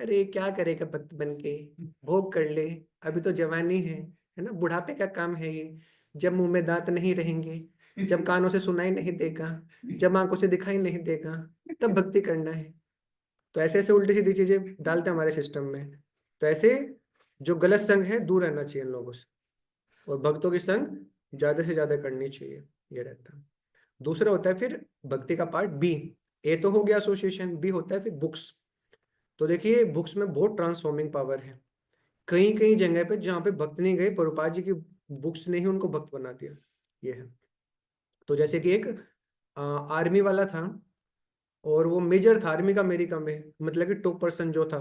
अरे क्या करेगा भक्त बन के, भोग कर ले, अभी तो जवानी है ना, बुढ़ापे का काम है ये, जब मुंह में दांत नहीं रहेंगे, जब कानों से सुनाई नहीं देगा, जब आंखों से दिखाई नहीं देगा, तब भक्ति करना है। तो ऐसे ऐसे उल्टी सीधी चीजें डालते हैं हमारे सिस्टम में। तो ऐसे जो गलत संग है, दूर रहना चाहिए इन लोगों से, और भक्तों की संग ज्यादा से ज्यादा करनी चाहिए, ये रहता है। दूसरा होता है फिर भक्ति का पार्ट बी। ए तो हो गया एसोसिएशन, बी होता है फिर बुक्स। तो देखिए, बुक्स में बहुत ट्रांसफॉर्मिंग पावर है। कई कई जगह पे जहाँ पे भक्त नहीं गए, प्रभुपाद जी की बुक्स ने ही उनको भक्त बना दिया, ये है। तो जैसे कि एक आर्मी वाला था, और वो मेजर था आर्मी का अमेरिका में, मतलब कि टॉप पर्सन जो था।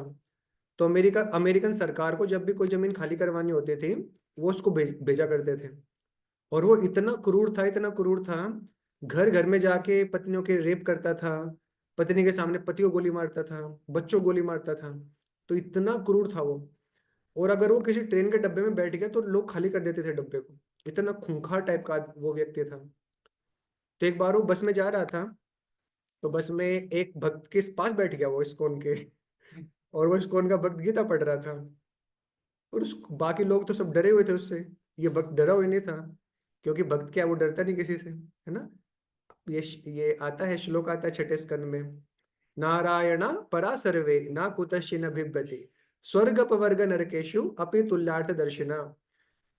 तो अमेरिकन सरकार को जब भी कोई जमीन खाली करवानी होती थी, वो उसको भेजा करते थे। और वो इतना क्रूर था, इतना क्रूर था, घर घर में जाके पत्नियों के रेप करता था, पत्नी के सामने पति को गोली मारता था, बच्चों को गोली मारता था। तो इतना क्रूर था वो। और अगर वो किसी ट्रेन के डब्बे में बैठ गया, तो लोग खाली कर देते थे डब्बे को। इतना खूंखार टाइप का वो व्यक्ति था। तो एक बार वो बस में जा रहा था, तो बस में एक भक्त के पास बैठ गया वो इस्कॉन के, और वो इस्कॉन का भक्त गीता पढ़ रहा था। और उस बाकी लोग तो सब डरे हुए थे उससे। ये भक्त डरा हुआ ही नहीं था, क्योंकि भक्त क्या है, वो डरता नहीं किसी से, है ना। ये आता है, श्लोक आता है 6 स्कंद में, नारायणा परा सर्वे ना कुतश्चिन बिभ्यति स्वर्गपवर्ग नरकेशु अपि तुल्यार्थ दर्शिना।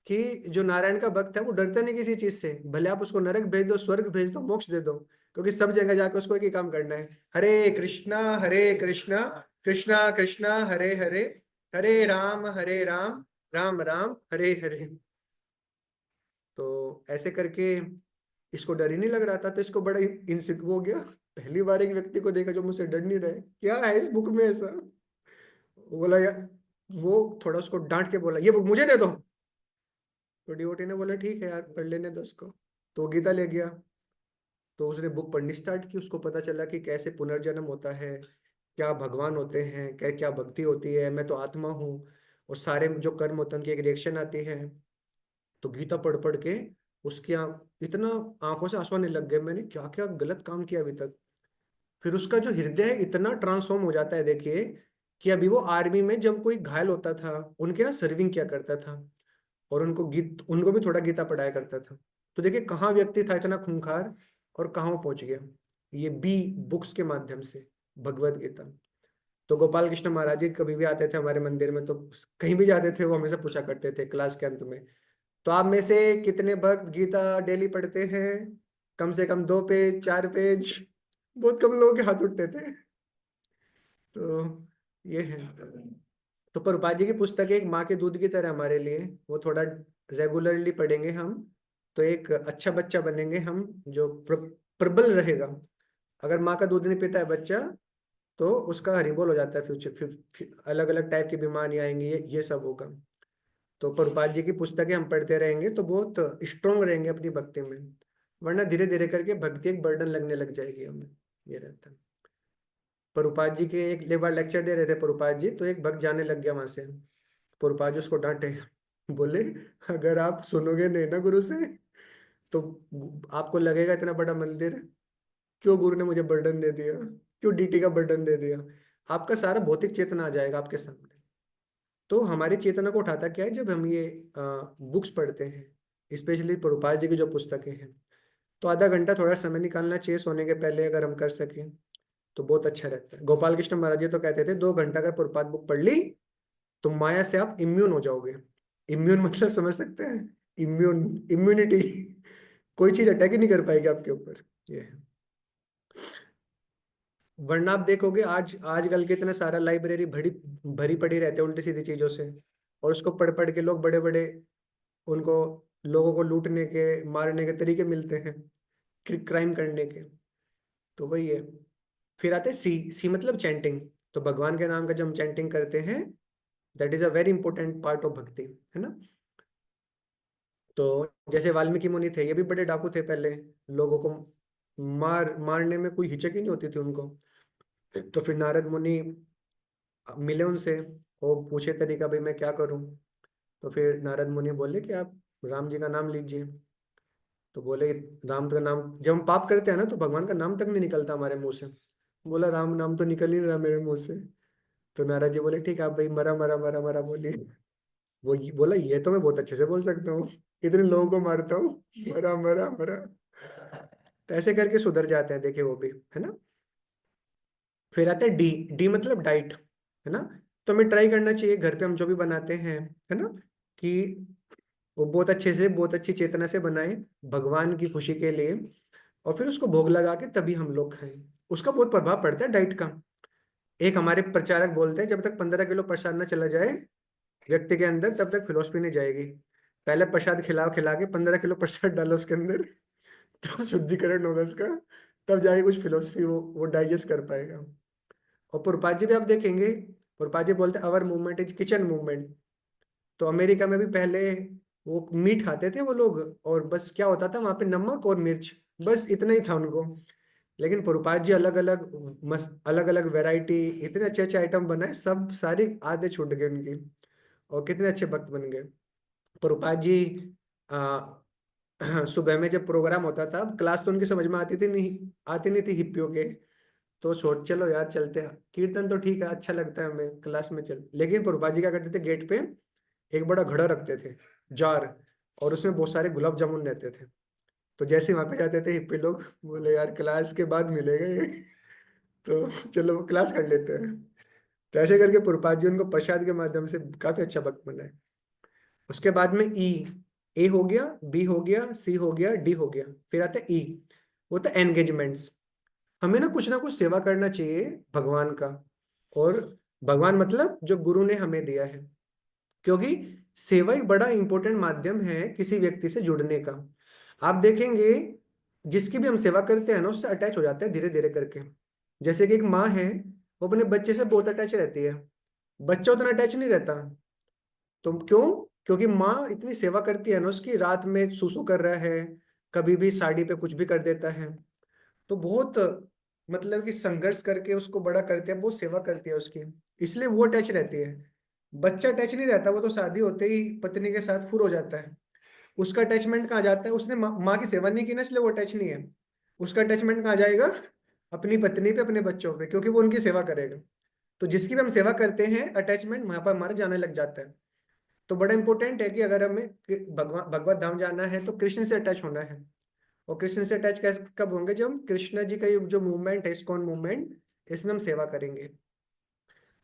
कि जो नारायण का भक्त है, वो डरता नहीं किसी चीज से, भले आप उसको नरक भेज दो, स्वर्ग भेज दो, मोक्ष दे दो, क्योंकि सब जगह जाकर उसको एक ही काम करना है, हरे कृष्णा कृष्णा कृष्णा हरे हरे, हरे राम राम राम हरे हरे। तो ऐसे करके इसको डर ही नहीं लग रहा था, तो इसको बड़ा इंसिक हो गया। पहली बार एक व्यक्ति को देखा जो मुझसे डर नहीं रहा है, क्या है इस बुक में ऐसा। वो बोला यार, वो थोड़ा उसको डांट के बोला, ये बुक मुझे दे दो। तो डिवोटी ने बोला ठीक है यार, पढ़ लेने दो उसको। तो वो गीता ले गया। तो उसने बुक पढ़नी स्टार्ट की, उसको पता चला कि कैसे पुनर्जन्म होता है, क्या भगवान होते हैं, क्या क्या भक्ति होती है, मैं तो आत्मा हूँ, और सारे जो कर्म होते हैं उनकी एक रिएक्शन आती है। तो गीता पढ़ पढ़ के उसकी इतना आंखों से आंसू आने लग गए, मैंने क्या क्या गलत काम किया अभी तक। फिर उसका जो हृदय है इतना ट्रांसफॉर्म हो जाता है, देखिए, कि अभी वो आर्मी में जब कोई घायल होता था, उनके ना सर्विंग किया करता था, और उनको भी थोड़ा गीता पढ़ाया करता था। तो देखिए कहाँ व्यक्ति था इतना खूंखार, और कहाँ वो पहुंच गया, ये बी बुक्स के माध्यम से, भगवत गीता। तो गोपाल कृष्ण महाराज जी कभी भी आते थे हमारे मंदिर में, तो कहीं भी जाते थे, वो हमेशा पूछा करते थे क्लास के अंत में, तो आप में से कितने भक्त गीता डेली पढ़ते हैं, कम से कम 2 पेज 4 पेज। बहुत कम लोगों के हाथ उठते थे। तो ये है। तो प्रभुपाद जी की पुस्तक एक माँ के दूध की तरह हमारे लिए, वो थोड़ा रेगुलरली पढ़ेंगे हम, तो एक अच्छा बच्चा बनेंगे हम, जो प्रबल रहेगा। अगर माँ का दूध नहीं पीता है बच्चा, तो उसका हरिबोल हो जाता है, फ्यूचर अलग अलग टाइप की बीमारियां आएंगी, ये सब होगा। तो प्रभुपाद जी की पुस्तकें हम पढ़ते रहेंगे, तो बहुत स्ट्रोंग रहेंगे अपनी भक्ति में। वरना धीरे धीरे करके भक्ति एक बर्डन लगने लग जाएगी हमें, ये रहता है। प्रभुपाद जी के एक बार लेक्चर दे रहे थे प्रभुपाद जी, तो एक भक्त जाने लग गया वहां से। प्रभुपाद जी उसको डांटे, बोले अगर आप सुनोगे नहीं ना गुरु से, तो आपको लगेगा इतना बड़ा मंदिर, क्यों गुरु ने मुझे बर्डन दे दिया, क्यों डीटी का बर्डन दे दिया। आपका सारा भौतिक चेतना आ जाएगा आपके सामने। तो हमारी चेतना को उठाता क्या है, जब हम ये बुक्स पढ़ते हैं, स्पेशली प्रभुपाद जी की जो पुस्तकें हैं। तो आधा घंटा थोड़ा समय निकालना चाहिए सोने के पहले, अगर हम कर सकें तो बहुत अच्छा रहता है। गोपाल कृष्ण महाराज जी तो कहते थे 2 घंटा अगर प्रभुपाद बुक पढ़ ली, तो माया से आप इम्यून हो जाओगे। इम्यून मतलब समझ सकते हैं, इम्यूनिटी, कोई चीज अटैक ही नहीं कर पाएगी आपके ऊपर, ये है। वरना आप देखोगे आज आजकल के इतना सारा लाइब्रेरी भरी भरी पड़ी रहते हैं उल्टी सीधी चीजों से, और उसको पढ़ पढ़ के लोग बड़े बड़े, उनको लोगों को लूटने के मारने के तरीके मिलते हैं, क्राइम करने के। तो वही है। फिर आते हैं सी। सी मतलब चैंटिंग। तो भगवान के नाम का जब हम चैंटिंग करते हैं, that is a very important part of भक्ति, है ना। तो जैसे वाल्मीकि मुनि थे, ये भी बड़े डाकू थे पहले, लोगों को मारने में कोई हिचक ही नहीं होती थी उनको। तो फिर नारद मुनि मिले उनसे, वो पूछे तरीका, भाई मैं क्या करूं। तो फिर नारद मुनि बोले कि आप राम जी का नाम लीजिए। तो बोले, राम का नाम जब हम पाप करते हैं ना, तो भगवान का नाम तक नहीं निकलता हमारे मुंह से। बोला, राम नाम तो निकल ही नहीं रहा मेरे मुंह से। तो नारद जी बोले, ठीक है आप भाई मरा मरा मरा मरा बोलिए। बोला, ये तो मैं बहुत अच्छे से बोल सकता हूँ, इतने लोगों को मारता हूँ, मरा मरा मरा। तो ऐसे करके सुधर जाते हैं, देखे वो भी, है ना। फिर आता है डी। डी मतलब डाइट, है ना। तो हमें ट्राई करना चाहिए घर पे हम जो भी बनाते हैं, है ना, कि वो बहुत अच्छे से, बहुत अच्छी चेतना से बनाएं, भगवान की खुशी के लिए। और फिर उसको भोग लगा के तभी हम लोग खाएं। उसका बहुत प्रभाव पड़ता है डाइट का। एक हमारे प्रचारक बोलते हैं, जब तक 15 किलो प्रसाद न चला जाए व्यक्ति के अंदर, तब तक फिलोसफी नहीं जाएगी। पहले प्रसाद खिलाओ, खिला के 15 किलो प्रसाद डालो उसके अंदर, तो शुद्धिकरण होगा उसका, तब जाके कुछ फिलोसफी वो डाइजेस्ट कर पाएगा। और पुरपाद जी भी आप देखेंगे, पुरपाद जी बोलते हैं अवर मूवमेंट इज किचन मूवमेंट। तो अमेरिका में भी पहले वो मीट खाते थे वो लोग, और बस क्या होता था वहां पे, नमक और मिर्च, बस इतना ही था उनको। लेकिन पुरपाद जी अलग अलग अलग अलग वैरायटी, इतने अच्छे अच्छे आइटम बनाए, सब सारी आदतें छूट गई उनकी, और कितने अच्छे भक्त बन गए प्रभुपाद जी। आ, सुबह में जब प्रोग्राम होता था, अब क्लास तो उनकी समझ में आती थी नहीं, आती नहीं थी हिप्पियों के। तो छोड़, चलो यार चलते हैं कीर्तन, तो ठीक है अच्छा लगता है हमें, क्लास में चल। लेकिन प्रभुपाद जी क्या करते थे, गेट पे एक बड़ा घड़ा रखते थे, जार, और उसमें बहुत सारे गुलाब जामुन रहते थे। तो जैसे वहां पे जाते थे हिप्पी लोग, बोले यार क्लास के बाद मिलेगा ये, तो चलो वो क्लास कर लेते हैं। तो ऐसे करके प्रभुपाद जी उनको प्रसाद के माध्यम से काफी अच्छा भक्त बनाए। उसके बाद में ई। ए हो गया, बी हो गया, सी हो गया, डी हो गया। फिर आता है ई, वो तो एंगेजमेंट्स। हमें ना कुछ सेवा करना चाहिए भगवान का। और भगवान मतलब जो गुरु ने हमें दिया है, क्योंकि सेवा एक बड़ा इंपॉर्टेंट माध्यम है किसी व्यक्ति से जुड़ने का। आप देखेंगे, जिसकी भी हम सेवा करते हैं ना, उससे अटैच हो जाते हैं धीरे धीरे करके। जैसे कि एक माँ है, वो अपने बच्चे से बहुत अटैच रहती है, बच्चा उतना अटैच नहीं रहता। तो क्यों? क्योंकि माँ इतनी सेवा करती है ना उसकी, रात में सुसु कर रहा है, कभी भी साड़ी पे कुछ भी कर देता है, तो बहुत मतलब कि संघर्ष करके उसको बड़ा करते हैं, बहुत सेवा करती है उसकी, इसलिए वो अटैच रहती है। बच्चा अटैच नहीं रहता, वो तो शादी होते ही पत्नी के साथ फुर हो जाता है। उसका अटैचमेंट कहाँ जाता है, उसने माँ की सेवा नहीं की ना, इसलिए वो अटैच नहीं है। उसका अटैचमेंट कहाँ जाएगा? अपनी पत्नी पे, अपने बच्चों पे, क्योंकि वो उनकी सेवा करेगा। तो जिसकी भी हम सेवा करते हैं, अटैचमेंट वहां पर हमारा जाने लग जाता है। तो बड़ा इंपॉर्टेंट है कि अगर हमें भगवान भगवत धाम जाना है, तो कृष्ण से अटैच होना है। और कृष्ण से अटैच कैसे कब होंगे? जब हम कृष्ण जी का ये जो मूवमेंट है, इस्कॉन मूवमेंट, इसमें हम सेवा करेंगे।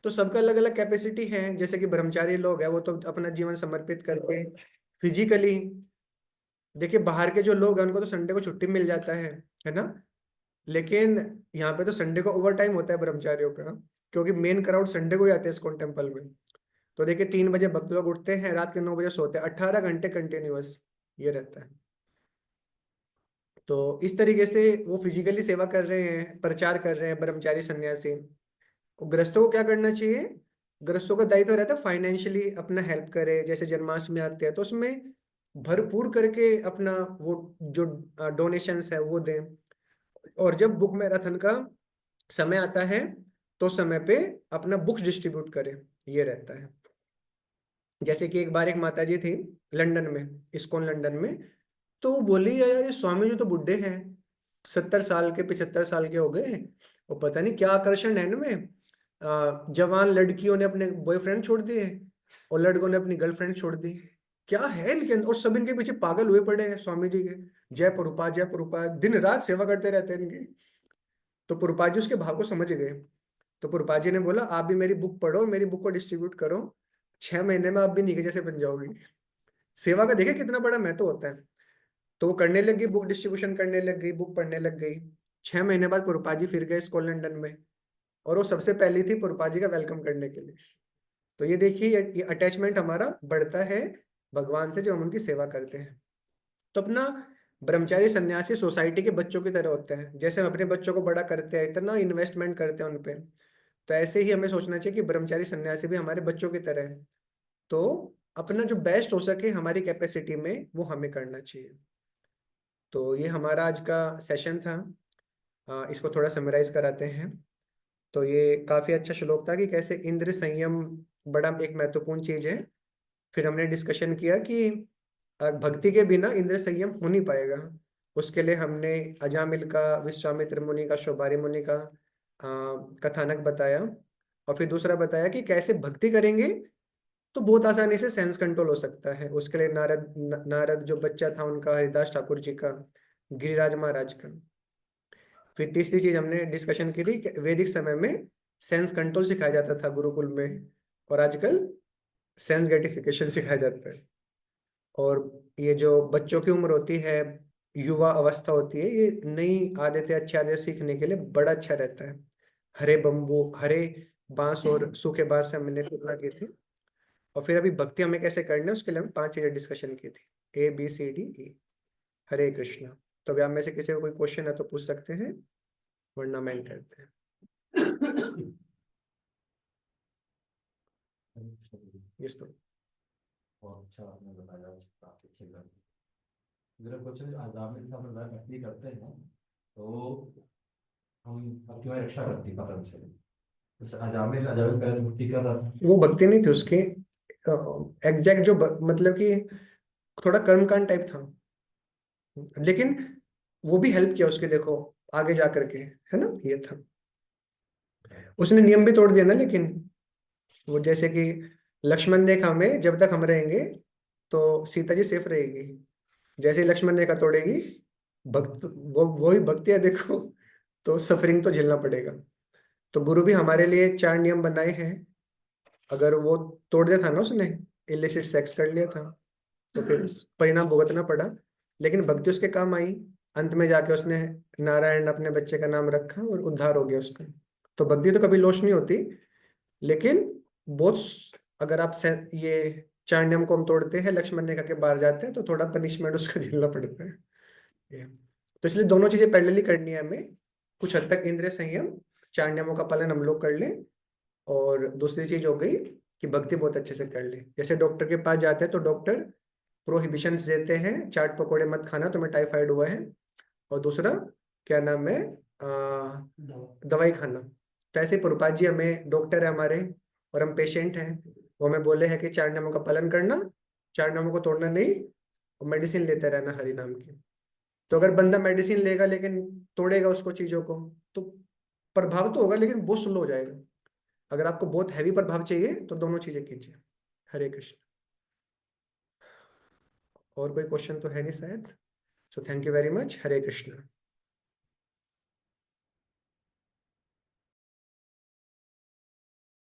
तो सबका अलग अलग कैपेसिटी है। जैसे कि ब्रह्मचारी लोग हैं, वो तो अपना जीवन समर्पित करके फिजिकली, देखिए बाहर के जो लोग हैं उनको तो संडे को छुट्टी मिल जाता है ना। लेकिन यहाँ पे तो संडे को ओवर टाइम होता है ब्रह्मचारियों का, क्योंकि मेन क्राउड संडे को ही आते हैं इस्कॉन टेम्पल में। तो देखिए 3 बजे भक्त लोग उठते हैं, रात के 9 बजे सोते हैं, 18 घंटे कंटिन्यूअस ये रहता है। तो इस तरीके से वो फिजिकली सेवा कर रहे हैं, प्रचार कर रहे हैं ब्रह्मचारी सन्यासी। और गृहस्थों को क्या करना चाहिए? गृहस्थों का दायित्व रहता है फाइनेंशियली अपना हेल्प करे, जैसे जन्माष्टमी आते हैं तो उसमें भरपूर करके अपना वो जो डोनेशंस है वो दें। और जब बुक मैराथन का समय आता है, तो समय पे अपना बुक्स डिस्ट्रीब्यूट करें, ये रहता है। जैसे कि एक बार एक माता जी थी लंदन में, इस्कॉन लंदन में। तो वो बोली, यार ये स्वामी जी तो बुढ़े हैं, 70 साल के 75 साल के हो गए, और पता नहीं क्या आकर्षण है इनमें। जवान लड़कियों ने अपने बॉयफ्रेंड छोड़ दिए, और लड़कों ने अपनी गर्लफ्रेंड छोड़ दी। क्या है इनके अंदर? और सब इनके पीछे पागल हुए पड़े हैं स्वामी जी के, जय प्रभुपाद, दिन रात सेवा करते रहते हैं इनकी। तो प्रभुपाद जी उसके भाव को समझ गए। तो प्रभुपाद जी ने बोला, आप भी मेरी बुक पढ़ो, मेरी बुक को डिस्ट्रीब्यूट करो, 6 महीने में आप भी नीचे जैसे बन जाओगी। सेवा का देखिए कितना बड़ा महत्व होता है। तो वो करने लग गई, बुक डिस्ट्रीब्यूशन करने लग गई, बुक पढ़ने लग गई। 6 महीने बाद पुरपा जी फिर गए स्कॉल लंदन में, और वो सबसे पहली थी पुरपा जी का वेलकम करने के लिए। तो ये देखिए, ये अटैचमेंट हमारा बढ़ता है भगवान से जब हम उनकी सेवा करते हैं। तो अपना ब्रह्मचारी सन्यासी सोसाइटी के बच्चों की तरह होते हैं। जैसे हम अपने बच्चों को बड़ा करते हैं, इतना इन्वेस्टमेंट करते हैं उन पे, तो ऐसे ही हमें सोचना चाहिए कि ब्रह्मचारी सन्यासी भी हमारे बच्चों की तरह है। तो अपना जो बेस्ट हो सके हमारी कैपेसिटी में वो हमें करना चाहिए। तो ये हमारा आज का सेशन था। इसको थोड़ा समराइज कराते हैं। तो ये काफी अच्छा श्लोक था कि कैसे इंद्र संयम बड़ा एक महत्वपूर्ण चीज है। फिर हमने डिस्कशन किया कि भक्ति के बिना इंद्र संयम हो नहीं पाएगा। उसके लिए हमने अजामिल का, विश्वामित्र मुनि का, शौबारी मुनि का कथानक बताया। और फिर दूसरा बताया कि कैसे भक्ति करेंगे तो बहुत आसानी से सेंस कंट्रोल हो सकता है। उसके लिए नारद जो बच्चा था उनका, हरिदास ठाकुर जी का, गिरिराज महाराज का। फिर तीसरी चीज हमने डिस्कशन की थी कि वैदिक समय में सेंस कंट्रोल सिखाया जाता था गुरुकुल में, और आजकल सेंस ग्रेटिफिकेशन सिखाया जाता है। और ये जो बच्चों की उम्र होती है, युवा अवस्था होती है, ये नई आदतें, अच्छी आदतें सीखने के लिए बड़ा अच्छा रहता है। हरे बम्बू, हरे बांस और सूखे बांस से हमने तुलना की थी। और फिर अभी भक्ति हमें कैसे करनी है उसके लिए हम 5 चीजें डिस्कशन की थी, ABCDE। हरे कृष्णा। तो अभी आप में से किसी को कोई क्वेश्चन है तो पूछ सकते हैं, वरना मैं करते हैं। यस तो। बहुत अच्छा आपने बताया, काफी अच्छी बात। मेरा क्वेश्चन, आजामिल का मतलब भक्ति करते हैं तो हम अब क्यों रक्षा करती पतन से? तो अजामिल अजामिल पहले से भक्ति कर रहा था। वो भक्ति नहीं थी उसकी, एग्जैक्ट जो मतलब कि थोड़ा कर्मकांड टाइप था, लेकिन वो भी हेल्प किया उसके, देखो आगे जा करके, है ना, ये था। उसने नियम भी तोड़ दिया ना, लेकिन वो जैसे कि लक्ष्मण रेखा में जब तक हम रहेंगे तो सीता जी सेफ रहेगी। जैसे ही लक्ष्मण रेखा तोड़ेगी, भक्त वो ही भक्ति है देखो, तो सफरिंग तो झेलना पड़ेगा। तो गुरु भी हमारे लिए 4 नियम बनाए हैं। अगर वो तोड़ दिया था ना उसने, इलिसिट सेक्स कर लिया था, तो फिर परिणाम भुगतना पड़ा। लेकिन भक्ति उसके काम आई। अंत में जाके उसने नारायण अपने बच्चे का नाम रखा और उद्धार हो गया उसका। तो भक्ति तो कभी लोश नहीं होती, लेकिन बहुत, अगर आप ये 4 नियम को हम तोड़ते हैं, लक्ष्मण रेखा के बाहर जाते हैं, तो थोड़ा पनिशमेंट उसका झेलना पड़ता है। ये। तो इसलिए दोनों चीजें पैरेलली करनी है हमें। कुछ हद तक इंद्रिय संयम, 4 नियमों का पालन हम लोग कर लें, और दूसरी चीज हो गई कि भक्ति बहुत अच्छे से कर ले। जैसे डॉक्टर के पास जाते हैं तो डॉक्टर प्रोहिबिशंस देते हैं, चाट पकोड़े मत खाना, तुम्हें टाइफाइड हुआ है। और दूसरा क्या नाम है, दवाई खाना। तो ऐसे प्रभुपाद जी हमें, डॉक्टर है हमारे और हम पेशेंट हैं, वो हमें बोले हैं कि 4 नियमों का पालन करना, 4 नियमों को तोड़ना नहीं, और मेडिसिन लेते रहना हरि नाम की। तो अगर बंदा मेडिसिन लेगा लेकिन तोड़ेगा उसको, चीजों को, तो प्रभाव तो होगा लेकिन बहुत स्लो हो जाएगा। अगर आपको बहुत हैवी प्रभाव चाहिए तो दोनों चीजें कीजिए। हरे कृष्ण। और कोई क्वेश्चन तो है नहीं शायद। So thank you very much. Hare Krishna.